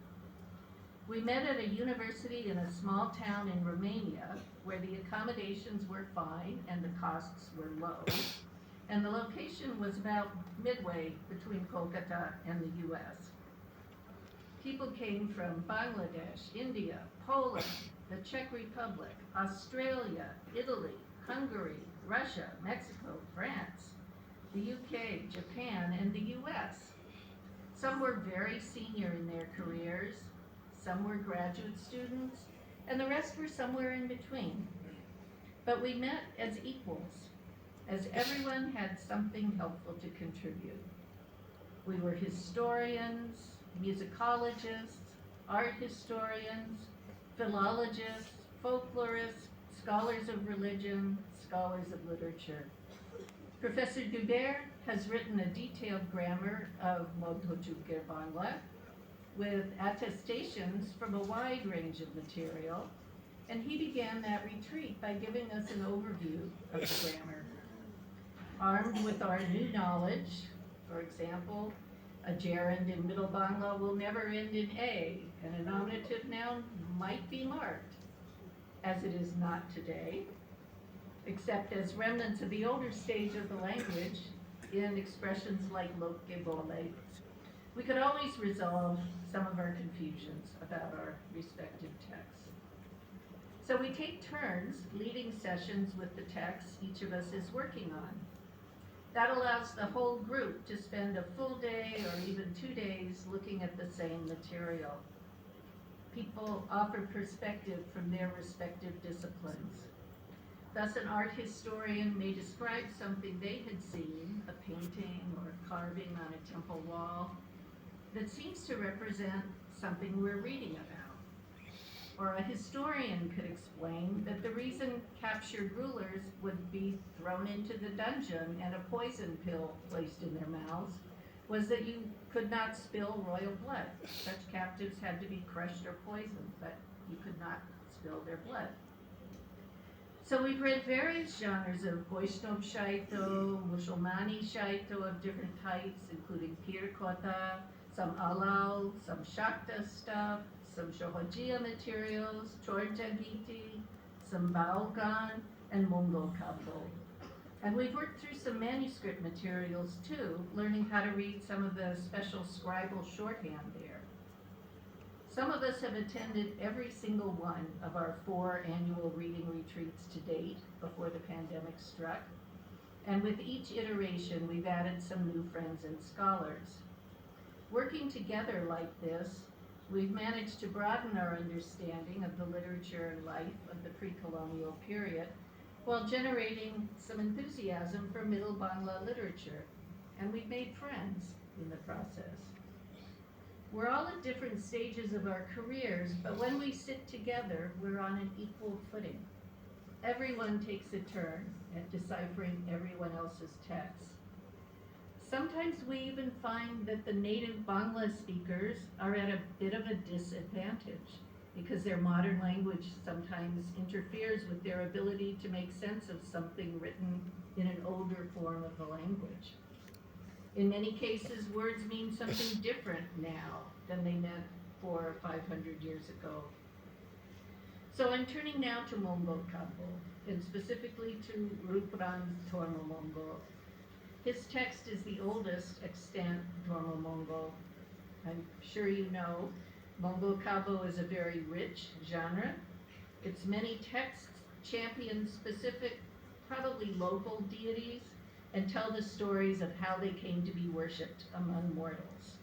We met at a university in a small town in Romania where the accommodations were fine and the costs were low, and the location was about midway between Kolkata and the US. People came from Bangladesh, India, Poland, the Czech Republic, Australia, Italy, Hungary, Russia, Mexico, France, the UK, Japan, and the US. Some were very senior in their careers, some were graduate students, and the rest were somewhere in between. But we met as equals, as everyone had something helpful to contribute. We were historians, musicologists, art historians, philologists, folklorists, scholars of religion, scholars of literature. Professor Dubert has written a detailed grammar of Modhochukir Bangla with attestations from a wide range of material, and he began that retreat by giving us an overview of the grammar. Armed with our new knowledge, for example, a gerund in Middle Bangla will never end in A, and a nominative noun might be marked, as it is not today, except as remnants of the older stage of the language in expressions like loke bole. We could always resolve some of our confusions about our respective texts. So we take turns leading sessions with the texts each of us is working on. That allows the whole group to spend a full day or even 2 days looking at the same material. People offer perspective from their respective disciplines. Thus, an art historian may describe something they had seen, a painting or a carving on a temple wall, that seems to represent something we're reading about. Or a historian could explain that the reason captured rulers would be thrown into the dungeon and a poison pill placed in their mouths was that you could not spill royal blood. Such captives had to be crushed or poisoned, but you could not spill their blood. So we've read various genres of Vaishnav Shaito, Musalmani Shaito of different types, including Pir Kotha, some Alal, some Shakta stuff, some Shohojiya materials, Chorja Giti, some Baogan, and Mongol Kapo. And we've worked through some manuscript materials too, learning how to read some of the special scribal shorthand there. Some of us have attended every single one of our 4 annual reading retreats to date before the pandemic struck. And with each iteration, we've added some new friends and scholars. Working together like this, we've managed to broaden our understanding of the literature and life of the pre-colonial period while generating some enthusiasm for Middle Bangla literature. And we've made friends in the process. We're all at different stages of our careers, but when we sit together, we're on an equal footing. Everyone takes a turn at deciphering everyone else's text. Sometimes we even find that the native Bangla speakers are at a bit of a disadvantage because their modern language sometimes interferes with their ability to make sense of something written in an older form of the language. In many cases, words mean something different now than they meant 400 or 500 years ago. So I'm turning now to Mongol Kapo, and specifically to Rupran Tormo Mongol. His text is the oldest extant Tormo Mongol. I'm sure you know, Mongol Kapo is a very rich genre, Its many texts champion specific, probably local deities and tell the stories of how they came to be worshipped among mortals.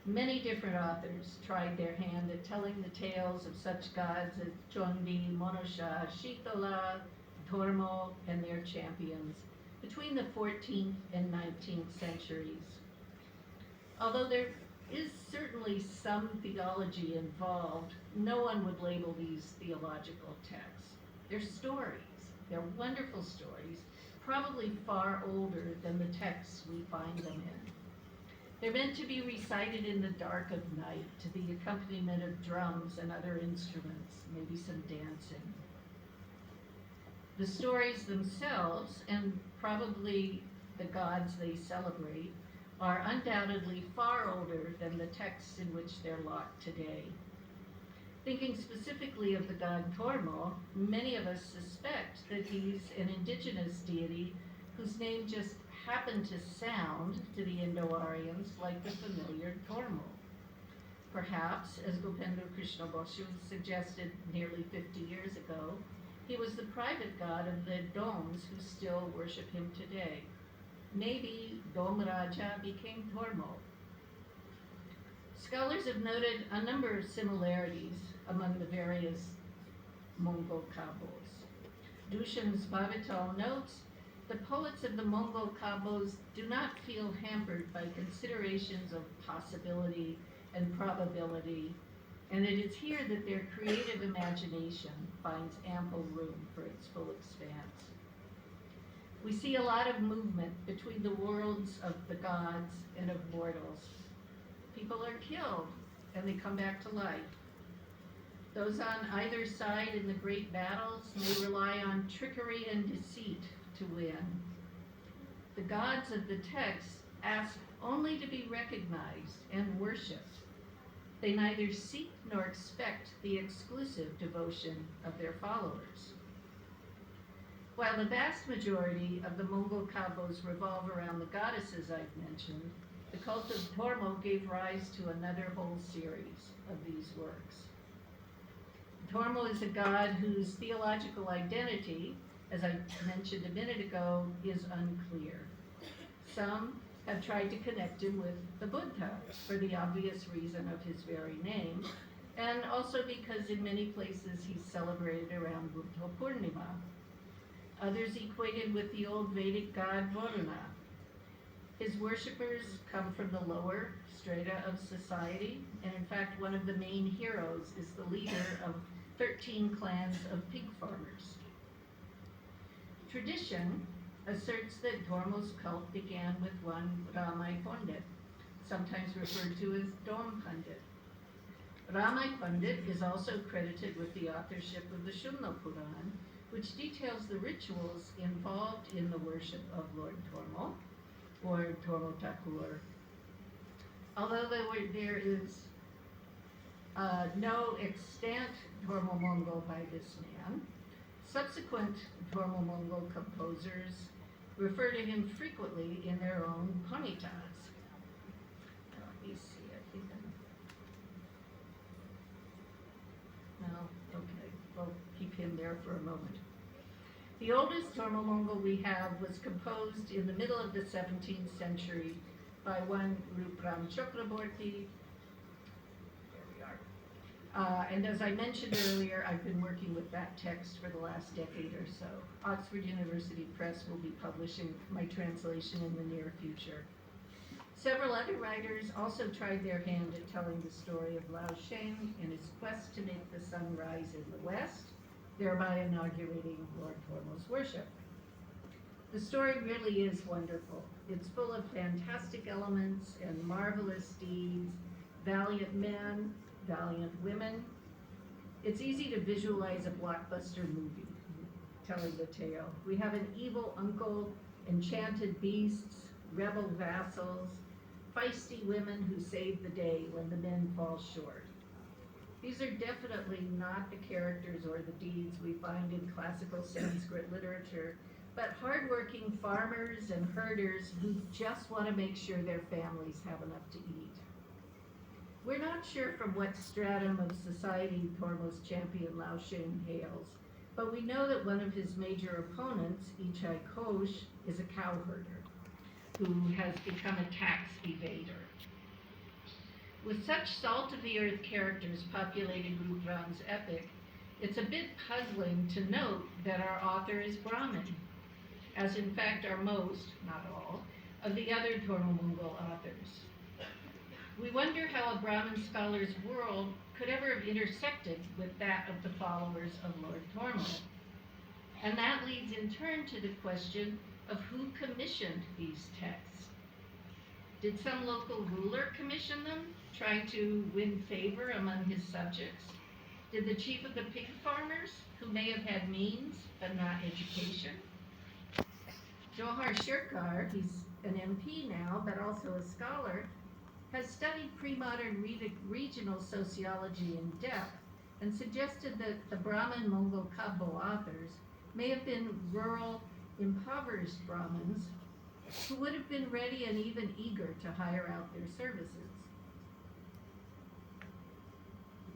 Many different authors tried their hand at telling the tales of such gods as Chondi, Monosha, Shitala, Dharmo, and their champions between the 14th and 19th centuries. Although there is certainly some theology involved, no one would label these theological texts. They're stories. They're wonderful stories, probably far older than the texts we find them in. They're meant to be recited in the dark of night to the accompaniment of drums and other instruments, maybe some dancing. The stories themselves, and probably the gods they celebrate, are undoubtedly far older than the texts in which they're locked today. Thinking specifically of the god Tormo, many of us suspect that he's an indigenous deity whose name just happened to sound to the Indo-Aryans like the familiar Tormo. Perhaps, as Gopendra Krishna Basu suggested nearly 50 years ago, he was the private god of the Doms who still worship him today. Maybe Dom Raja became Tormo. Scholars have noted a number of similarities among the various Mongol Kabos. Dushan's Bavital notes, the poets of the Mongol Kabos do not feel hampered by considerations of possibility and probability, and it is here that their creative imagination finds ample room for its full expanse. We see a lot of movement between the worlds of the gods and of mortals. People are killed, and they come back to life. Those on either side in the great battles may rely on trickery and deceit to win. The gods of the text ask only to be recognized and worshipped. They neither seek nor expect the exclusive devotion of their followers. While the vast majority of the Mongol Kabos revolve around the goddesses I've mentioned, the cult of Tormo gave rise to another whole series of these works. Tormo is a god whose theological identity, as I mentioned a minute ago, is unclear. Some have tried to connect him with the Buddha for the obvious reason of his very name, and also because in many places he's celebrated around Buddha Purnima. Others equate him with the old Vedic god Varuna. His worshippers come from the lower strata of society, and in fact one of the main heroes is the leader of 13 clans of pig farmers. Tradition asserts that Tormo's cult began with one Ramai Pandit, sometimes referred to as Dom Pandit. Ramai Pandit is also credited with the authorship of the Shumna Puran, which details the rituals involved in the worship of Lord Tormo, or Tormo Thakur. Although there is no extant Tormo Mongol by this man, subsequent Tormo Mongol composers refer to him frequently in their own panitas. Let me see, I think no, okay, we'll keep him there for a moment. The oldest Tormo Mongol we have was composed in the middle of the 17th century by one Rupram Chakraborty. There we are. And as I mentioned earlier, I've been working with that text for the last decade or so. Oxford University Press will be publishing my translation in the near future. Several other writers also tried their hand at telling the story of Lao Sheng in his quest to make the sun rise in the west, thereby inaugurating Lord Tormo's worship. The story really is wonderful. It's full of fantastic elements and marvelous deeds, valiant men, valiant women. It's easy to visualize a blockbuster movie telling the tale. We have an evil uncle, enchanted beasts, rebel vassals, feisty women who save the day when the men fall short. These are definitely not the characters or the deeds we find in classical Sanskrit literature, but hardworking farmers and herders who just want to make sure their families have enough to eat. We're not sure from what stratum of society Tormo's champion Laotian hails, but we know that one of his major opponents, Ichai Kosh, is a cowherder who has become a tax evader. With such salt-of-the-earth characters populating Rudran's epic, it's a bit puzzling to note that our author is Brahmin, as in fact are most, not all, of the other Tormo-Mongol authors. We wonder how a Brahmin scholar's world could ever have intersected with that of the followers of Lord Tormo. And that leads in turn to the question of who commissioned these texts. Did some local ruler commission them, trying to win favor among his subjects? Did the chief of the pig farmers, who may have had means but not education? Johar Shirkar, he's an MP now, but also a scholar, has studied pre-modern regional sociology in depth and suggested that the Brahmin Mongol Kabo authors may have been rural, impoverished Brahmins who would have been ready and even eager to hire out their services.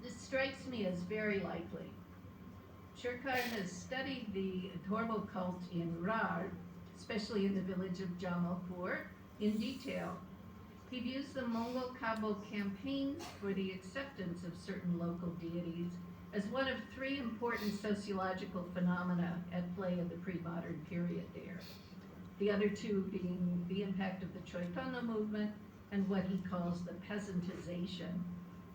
This strikes me as very likely. Shirkar has studied the Tormo cult in Rar, especially in the village of Jamalpur, in detail. He views the Mongol Kabo campaigns for the acceptance of certain local deities as one of three important sociological phenomena at play in the pre-modern period there. The other two being the impact of the Chaitanya movement and what he calls the peasantization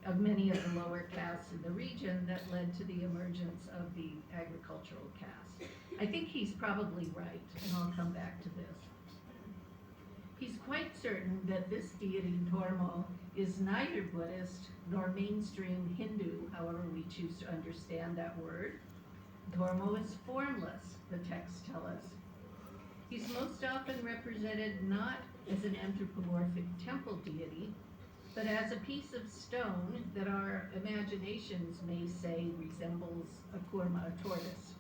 of many of the lower castes in the region that led to the emergence of the agricultural caste. I think he's probably right, and I'll come back to this. He's quite certain that this deity, Tormo, is neither Buddhist nor mainstream Hindu, however we choose to understand that word. Tormo is formless, the texts tell us. He's most often represented not as an anthropomorphic temple deity, but as a piece of stone that our imaginations may say resembles a kurma, a tortoise.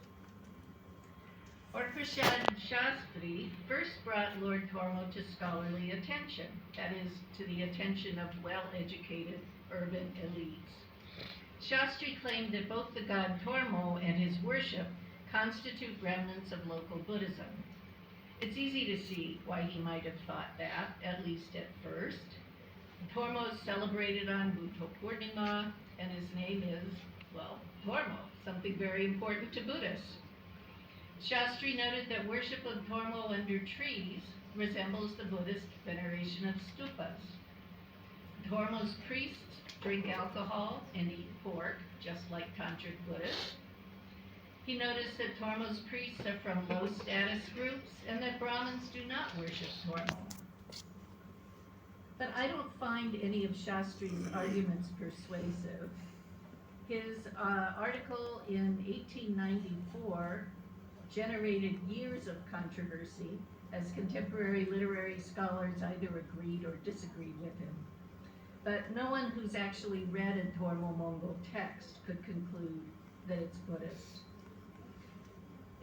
Orprashad Shastri first brought Lord Tormo to scholarly attention, that is, to the attention of well-educated urban elites. Shastri claimed that both the god Tormo and his worship constitute remnants of local Buddhism. It's easy to see why he might have thought that, at least at first. Tormo is celebrated on Buddha Purnima, and his name is, well, Tormo, something very important to Buddhists. Shastri noted that worship of Tormo under trees resembles the Buddhist veneration of stupas. Tormo's priests drink alcohol and eat pork, just like tantric Buddhists. He noticed that Tormo's priests are from low status groups and that Brahmins do not worship Tormo. But I don't find any of Shastri's arguments persuasive. His article in 1894 generated years of controversy as contemporary literary scholars either agreed or disagreed with him. But no one who's actually read a Tormo-Mongol text could conclude that it's Buddhist.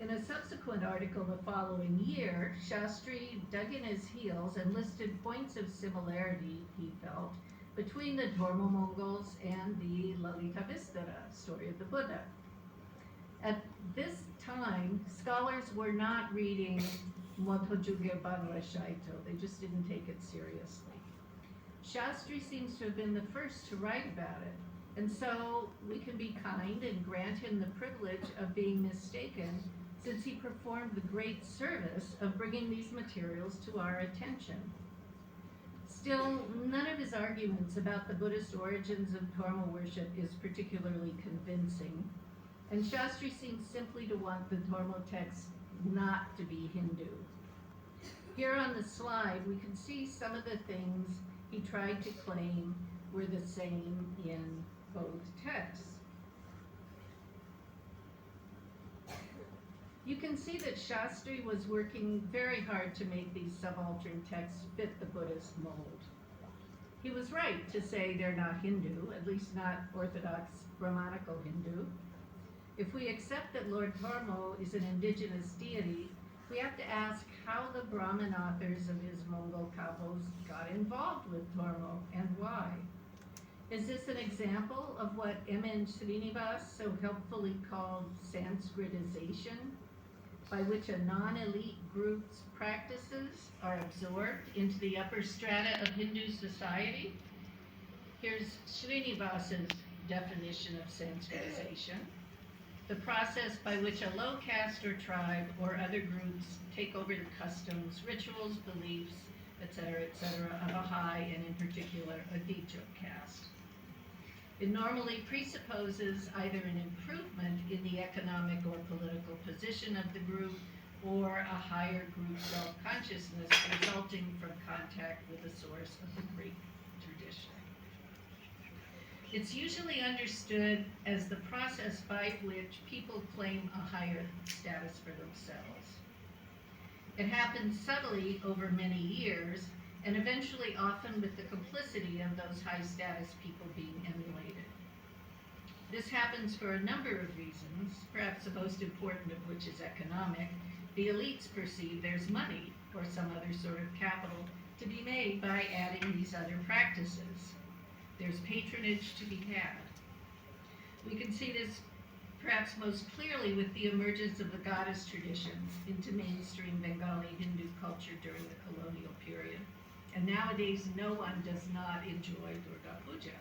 In a subsequent article the following year, Shastri dug in his heels and listed points of similarity, he felt, between the Tormo-Mongols and the Lalitavistara story of the Buddha. At this time, scholars were not reading Motojuge Bangla Shaito. They just didn't take it seriously. Shastri seems to have been the first to write about it, and so we can be kind and grant him the privilege of being mistaken, since he performed the great service of bringing these materials to our attention. Still, none of his arguments about the Buddhist origins of Tormo worship is particularly convincing, and Shastri seems simply to want the Tormo text not to be Hindu. Here on the slide, we can see some of the things he tried to claim were the same in both texts. You can see that Shastri was working very hard to make these subaltern texts fit the Buddhist mold. He was right to say they're not Hindu, at least not Orthodox Brahmanical Hindu. If we accept that Lord Tormo is an indigenous deity, we have to ask how the Brahmin authors of his Mongol Kabos got involved with Tormo and why. Is this an example of what M.N. Srinivas so helpfully called Sanskritization, by which a non-elite group's practices are absorbed into the upper strata of Hindu society? Here's Srinivas's definition of Sanskritization: the process by which a low caste or tribe or other groups take over the customs, rituals, beliefs, etc., of a high, and in particular, a Dija caste. It normally presupposes either an improvement in the economic or political position of the group, or a higher group self-consciousness resulting from contact with the source of the Greek tradition. It's usually understood as the process by which people claim a higher status for themselves. It happens subtly over many years, and eventually often with the complicity of those high-status people being emulated. This happens for a number of reasons, perhaps the most important of which is economic. The elites perceive there's money or some other sort of capital to be made by adding these other practices. There's patronage to be had. We can see this perhaps most clearly with the emergence of the goddess traditions into mainstream Bengali Hindu culture during the colonial period. And nowadays, no one does not enjoy Durga Puja.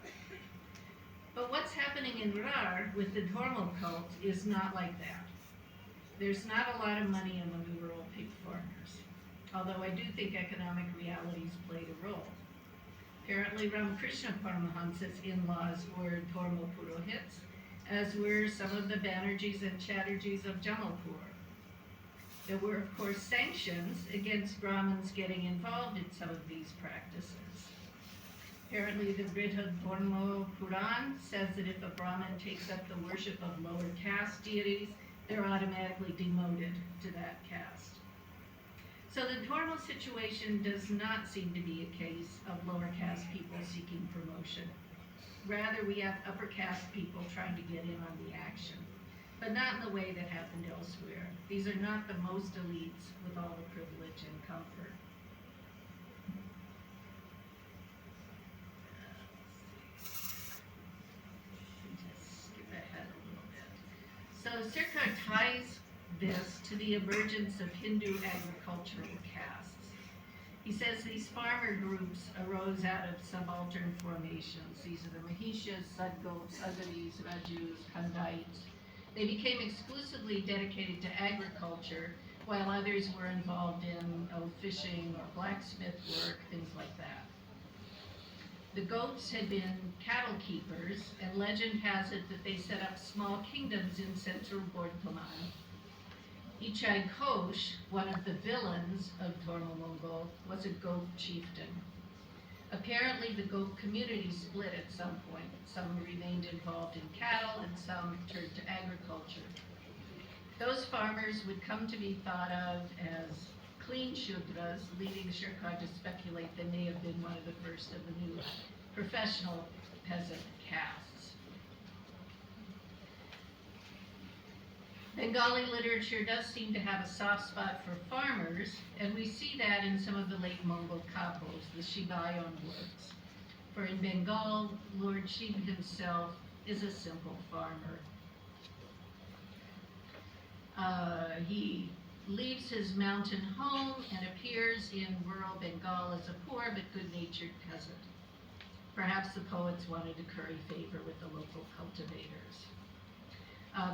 But what's happening in Rar with the Dharma cult is not like that. There's not a lot of money among the rural pig farmers, although I do think economic realities played a role. Apparently, Ramakrishna Paramahansa's in-laws were Dharma Purohits, as were some of the Banerjees and Chatterjees of Jamalpur. There were, of course, sanctions against Brahmins getting involved in some of these practices. Apparently, the Brihad Dharma Puran says that if a Brahmin takes up the worship of lower caste deities, they're automatically demoted to that caste. So the Dharma situation does not seem to be a case of lower caste people seeking promotion. Rather, we have upper caste people trying to get in on the action, but not in the way that happened elsewhere. These are not the most elites with all the privilege and comfort. Just skip ahead a little bit. So Sirkar ties this to the emergence of Hindu agricultural castes. He says these farmer groups arose out of subaltern formations. These are the Mahishas, Sadgopes, Agaris, Rajus, Khandaites. They became exclusively dedicated to agriculture, while others were involved in fishing or blacksmith work, things like that. The goats had been cattle keepers, and legend has it that they set up small kingdoms in central Bordhaman. Ichai Ghosh, one of the villains of Dharma Mongol, was a goat chieftain. Apparently, the goat community split at some point. Some remained involved in cattle, and some turned to agriculture. Those farmers would come to be thought of as clean Shudras, leading Sirkar to speculate they may have been one of the first of the new professional peasant castes. Bengali literature does seem to have a soft spot for farmers, and we see that in some of the late Mongol kapos, the Shivayon works. For in Bengal, Lord Shiva himself is a simple farmer. He leaves his mountain home and appears in rural Bengal as a poor but good-natured peasant. Perhaps the poets wanted to curry favor with the local cultivators.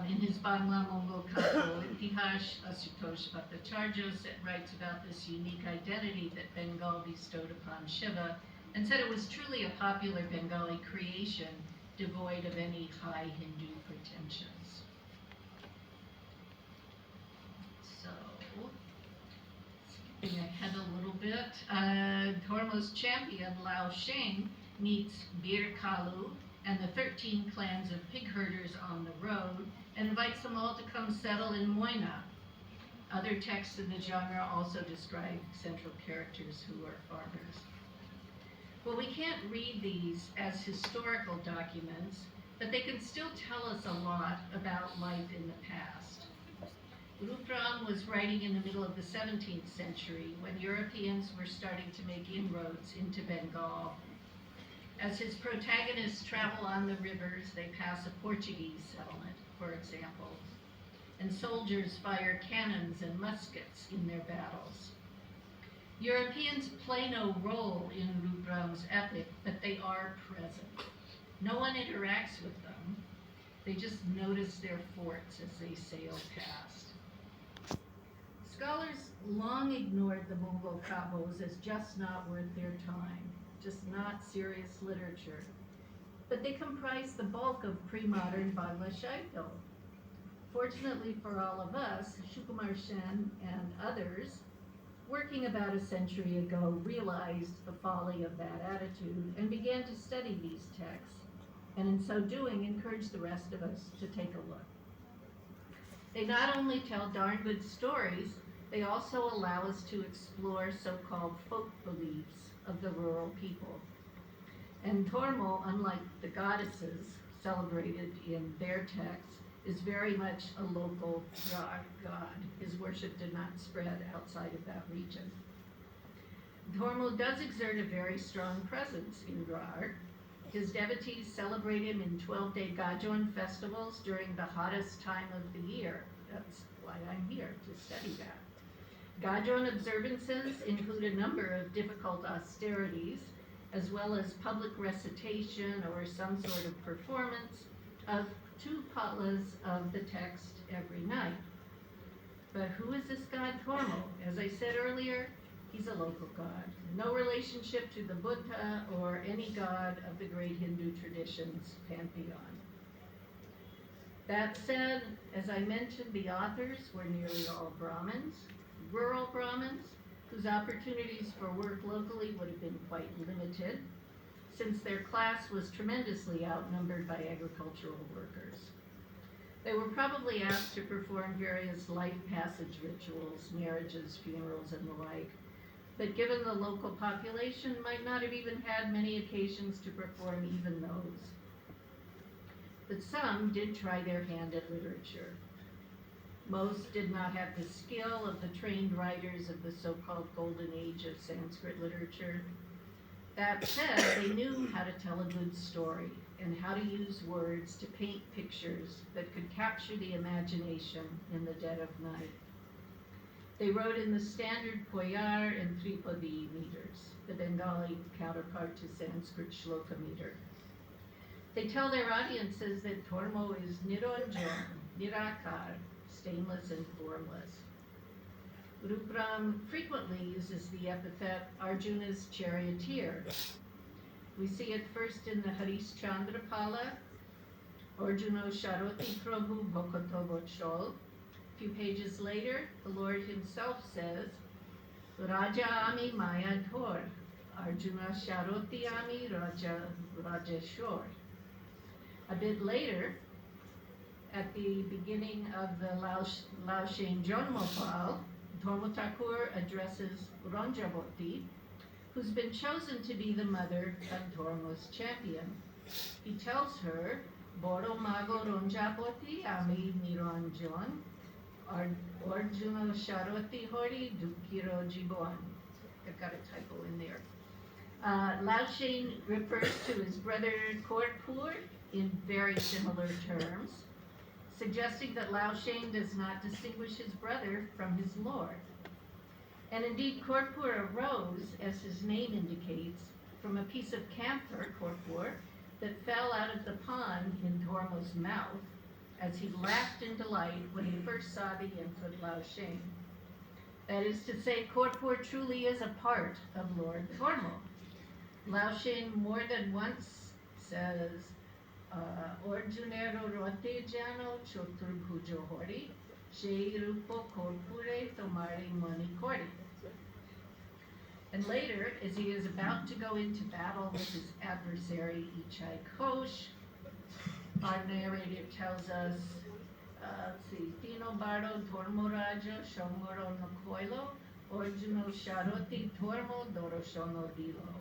In his Bangla Mongol Kapo Itihash, Asutosh Bhattacharya writes about this unique identity that Bengal bestowed upon Shiva, and said it was truly a popular Bengali creation, devoid of any high Hindu pretensions. So, skipping ahead a little bit, Dharma's champion, Lao Sheng, meets Bir Kalu and the 13 clans of pig herders on the road, and invites them all to come settle in Moina. Other texts in the genre also describe central characters who are farmers. Well, we can't read these as historical documents, but they can still tell us a lot about life in the past. Rupram was writing in the middle of the 17th century when Europeans were starting to make inroads into Bengal. As his protagonists travel on the rivers, they pass a Portuguese settlement, for example, and soldiers fire cannons and muskets in their battles. Europeans play no role in Rubram's epic, but they are present. No one interacts with them. They just notice their forts as they sail past. Scholars long ignored the Mongol Cabos as just not worth their time, just not serious literature. But they comprise the bulk of pre-modern Bangla Shaitan. Fortunately for all of us, Shukumar Sen and others, working about a century ago, realized the folly of that attitude and began to study these texts, and in so doing, encouraged the rest of us to take a look. They not only tell darn good stories, they also allow us to explore so-called folk beliefs of the rural people. And Tormo, unlike the goddesses celebrated in their texts, is very much a local god. His worship did not spread outside of that region. Tormo does exert a very strong presence in Rar. His devotees celebrate him in 12-day Gajon festivals during the hottest time of the year. That's why I'm here, to study that. Gajon observances include a number of difficult austerities, as well as public recitation or some sort of performance of 2 patlas of the text every night. But who is this god Tormo? As I said earlier, he's a local god. No relationship to the Buddha or any god of the great Hindu tradition's pantheon. That said, as I mentioned, the authors were nearly all Brahmins, rural Brahmins, whose opportunities for work locally would have been quite limited, since their class was tremendously outnumbered by agricultural workers. They were probably asked to perform various life passage rituals, marriages, funerals, and the like, but given the local population, might not have even had many occasions to perform even those. But some did try their hand at literature. Most did not have the skill of the trained writers of the so-called golden age of Sanskrit literature. That said, they knew how to tell a good story and how to use words to paint pictures that could capture the imagination in the dead of night. They wrote in the standard Poyar and Tripodi meters, the Bengali counterpart to Sanskrit shloka meter. They tell their audiences that Tormo is Niranjan, Nirakar, stainless and formless. Rupram frequently uses the epithet Arjuna's charioteer. We see it first in the Harish Chandrapala, Arjuna Sharoti Prabhu Bhokoto Vochol. A few pages later, the Lord himself says, Raja Ami Maya Thor, Arjuna Sharoti Ami Raja Rajeshwar. A bit later, at the beginning of the Laoshen Jonmopal, Tormo Thakur addresses Ranjavati, who's been chosen to be the mother of Tormo's champion. He tells her, Boro Mago Ranjavati Ami Niranjan, Arjuna Sharoti Hori Dukiro Jibon. I've got a typo in there. Laoshen refers to his brother Korpur in very similar terms, suggesting that Laoshen does not distinguish his brother from his lord. And indeed, Korpur arose, as his name indicates, from a piece of camphor, Korpur, that fell out of the pond in Tormo's mouth as he laughed in delight when he first saw the infant Laoshen. That is to say, Korpur truly is a part of Lord Tormo. Laoshen more than once says, Orjunero rote jano choturbhujo hori, shei rupo korpure tomari monikori. And later, as he is about to go into battle with his adversary Ichai Kosh, our narrator tells us, Tino Bardo Tormorajo Shongoro Nokoilo, Orjuno Sharoti Tormo Doroshono Dilo.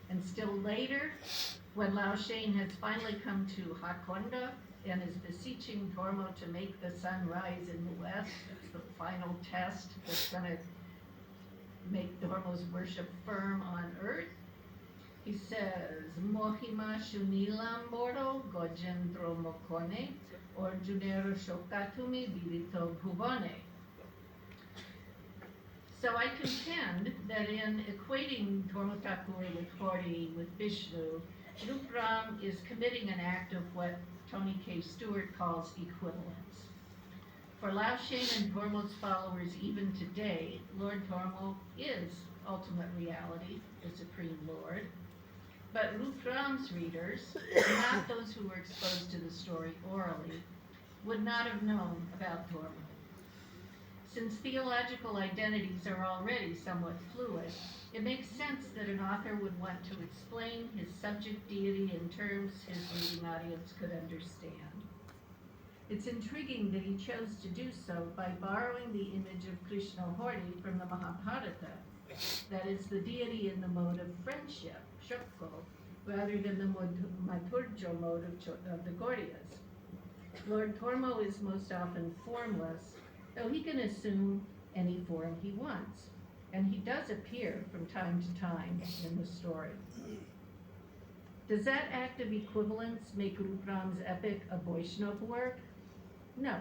And still later, when Laoshen has finally come to Hakonda and is beseeching Tormo to make the sun rise in the west, that's the final test that's going to make Tormo's worship firm on earth, He says, Mohima Shunilam Bordo Gojendro Mokone Orjunero Shokatumi Bilito Bhuvane. So I contend that in equating Dharmatakur with Hori, with Vishnu, Rupram is committing an act of what Tony K. Stewart calls equivalence. For Laoshen and Dharma's followers even today, Lord Dharma is ultimate reality, the Supreme Lord. But Rupram's readers, not those who were exposed to the story orally, would not have known about Dharma. Since theological identities are already somewhat fluid, it makes sense that an author would want to explain his subject deity in terms his reading audience could understand. It's intriguing that he chose to do so by borrowing the image of Krishna Hori from the Mahabharata, that is, the deity in the mode of friendship, Shokko, rather than the Madhurjo mode of the Gaudyas. Lord Tormo is most often formless, though he can assume any form he wants, and he does appear from time to time in the story. Does that act of equivalence make Rupram's epic a Vaishnava work? No,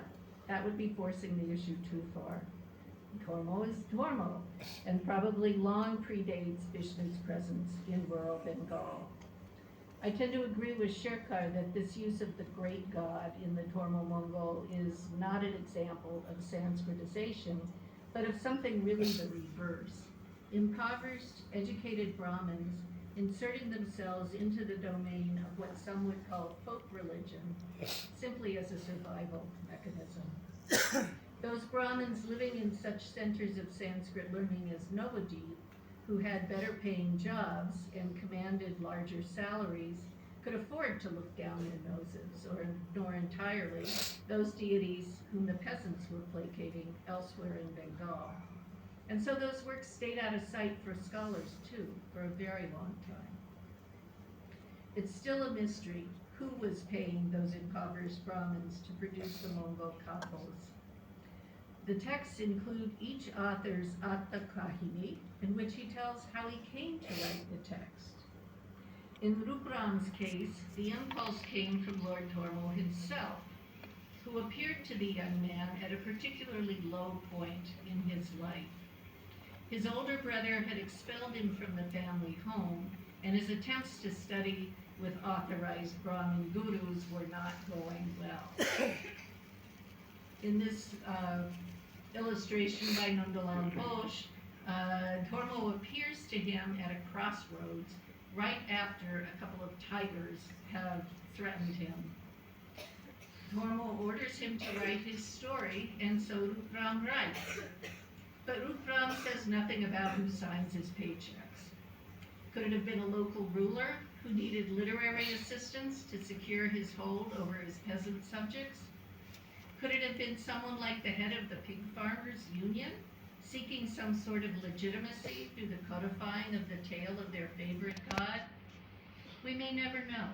that would be forcing the issue too far. Tormo is Tormo, and probably long predates Vishnu's presence in rural Bengal. I tend to agree with Sherkar that this use of the great god in the Tormo Mongol is not an example of Sanskritization, but of something really the reverse. Impoverished, educated Brahmins inserting themselves into the domain of what some would call folk religion, simply as a survival mechanism. Those Brahmins living in such centers of Sanskrit learning as Navadvip, who had better paying jobs and commanded larger salaries, could afford to look down their noses or ignore entirely those deities whom the peasants were placating elsewhere in Bengal. And so those works stayed out of sight for scholars too, for a very long time. It's still a mystery who was paying those impoverished Brahmins to produce the Mongol couples. The texts include each author's Atta Kahini, in which he tells how he came to write the text. In Rupram's case, the impulse came from Lord Tormo himself, who appeared to the young man at a particularly low point in his life. His older brother had expelled him from the family home, and his attempts to study with authorized Brahmin gurus were not going well. In this illustration by Nandalal Ghosh, Tormo appears to him at a crossroads right after a couple of tigers have threatened him. Tormo orders him to write his story, and so Rupram writes. But Rupram says nothing about who signs his paychecks. Could it have been a local ruler who needed literary assistance to secure his hold over his peasant subjects? Could it have been someone like the head of the Pig Farmers Union, seeking some sort of legitimacy through the codifying of the tale of their favorite god? We may never know.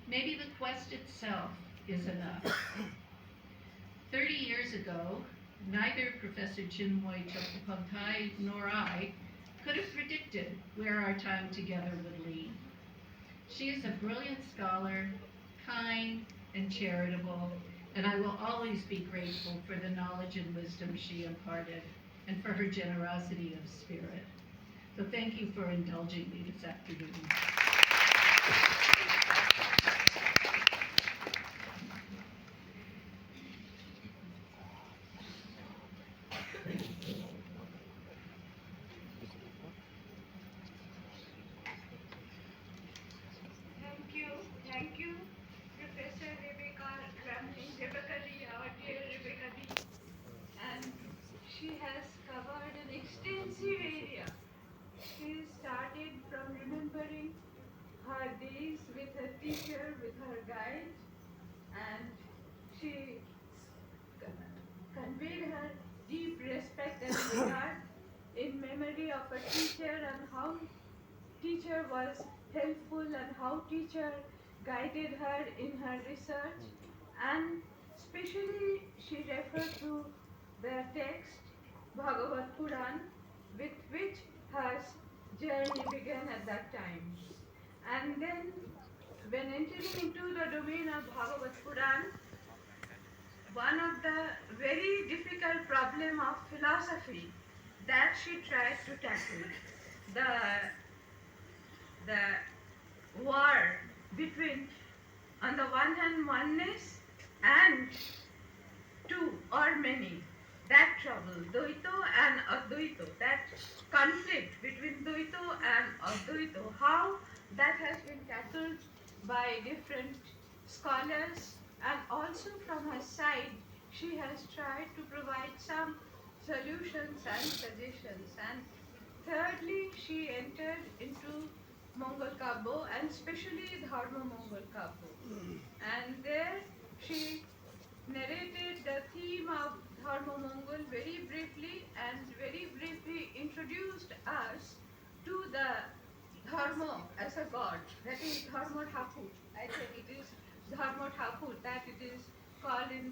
Maybe the quest itself is enough. 30 years ago, neither Professor Chinmoy Chattopadhyay nor I could have predicted where our time together would lead. She is a brilliant scholar, kind and charitable, and I will always be grateful for the knowledge and wisdom she imparted and for her generosity of spirit. So thank you for indulging me this afternoon. Thank you, Professor Rebecca Lee, our dear Rebecca Lee. And she has covered an extensive area. She started from remembering her days with her teacher, with her guide, and she conveyed her deep respect and regard in memory of a teacher and how teacher was helpful and how teacher guided her in her research, and especially she referred to the text Bhagavad Puran, with which her journey began at that time. And then, when entering into the domain of Bhagavad Puran, one of the very difficult problem of philosophy that she tried to tackle, the the war between, on the one hand, oneness and two or many, that trouble, Dvaita and Advaita, that conflict between Dvaita and Advaita, how that has been tackled by different scholars, and also from her side, she has tried to provide some solutions and suggestions. And thirdly, she entered into Mongol Kabbo, and especially Dharma Mongol Kabbo. And there she narrated the theme of Dharma Mongol very briefly, and very briefly introduced us to the Dharma as a god, that is Dharma Thakur. I think it is Dharma Thakur that it is called in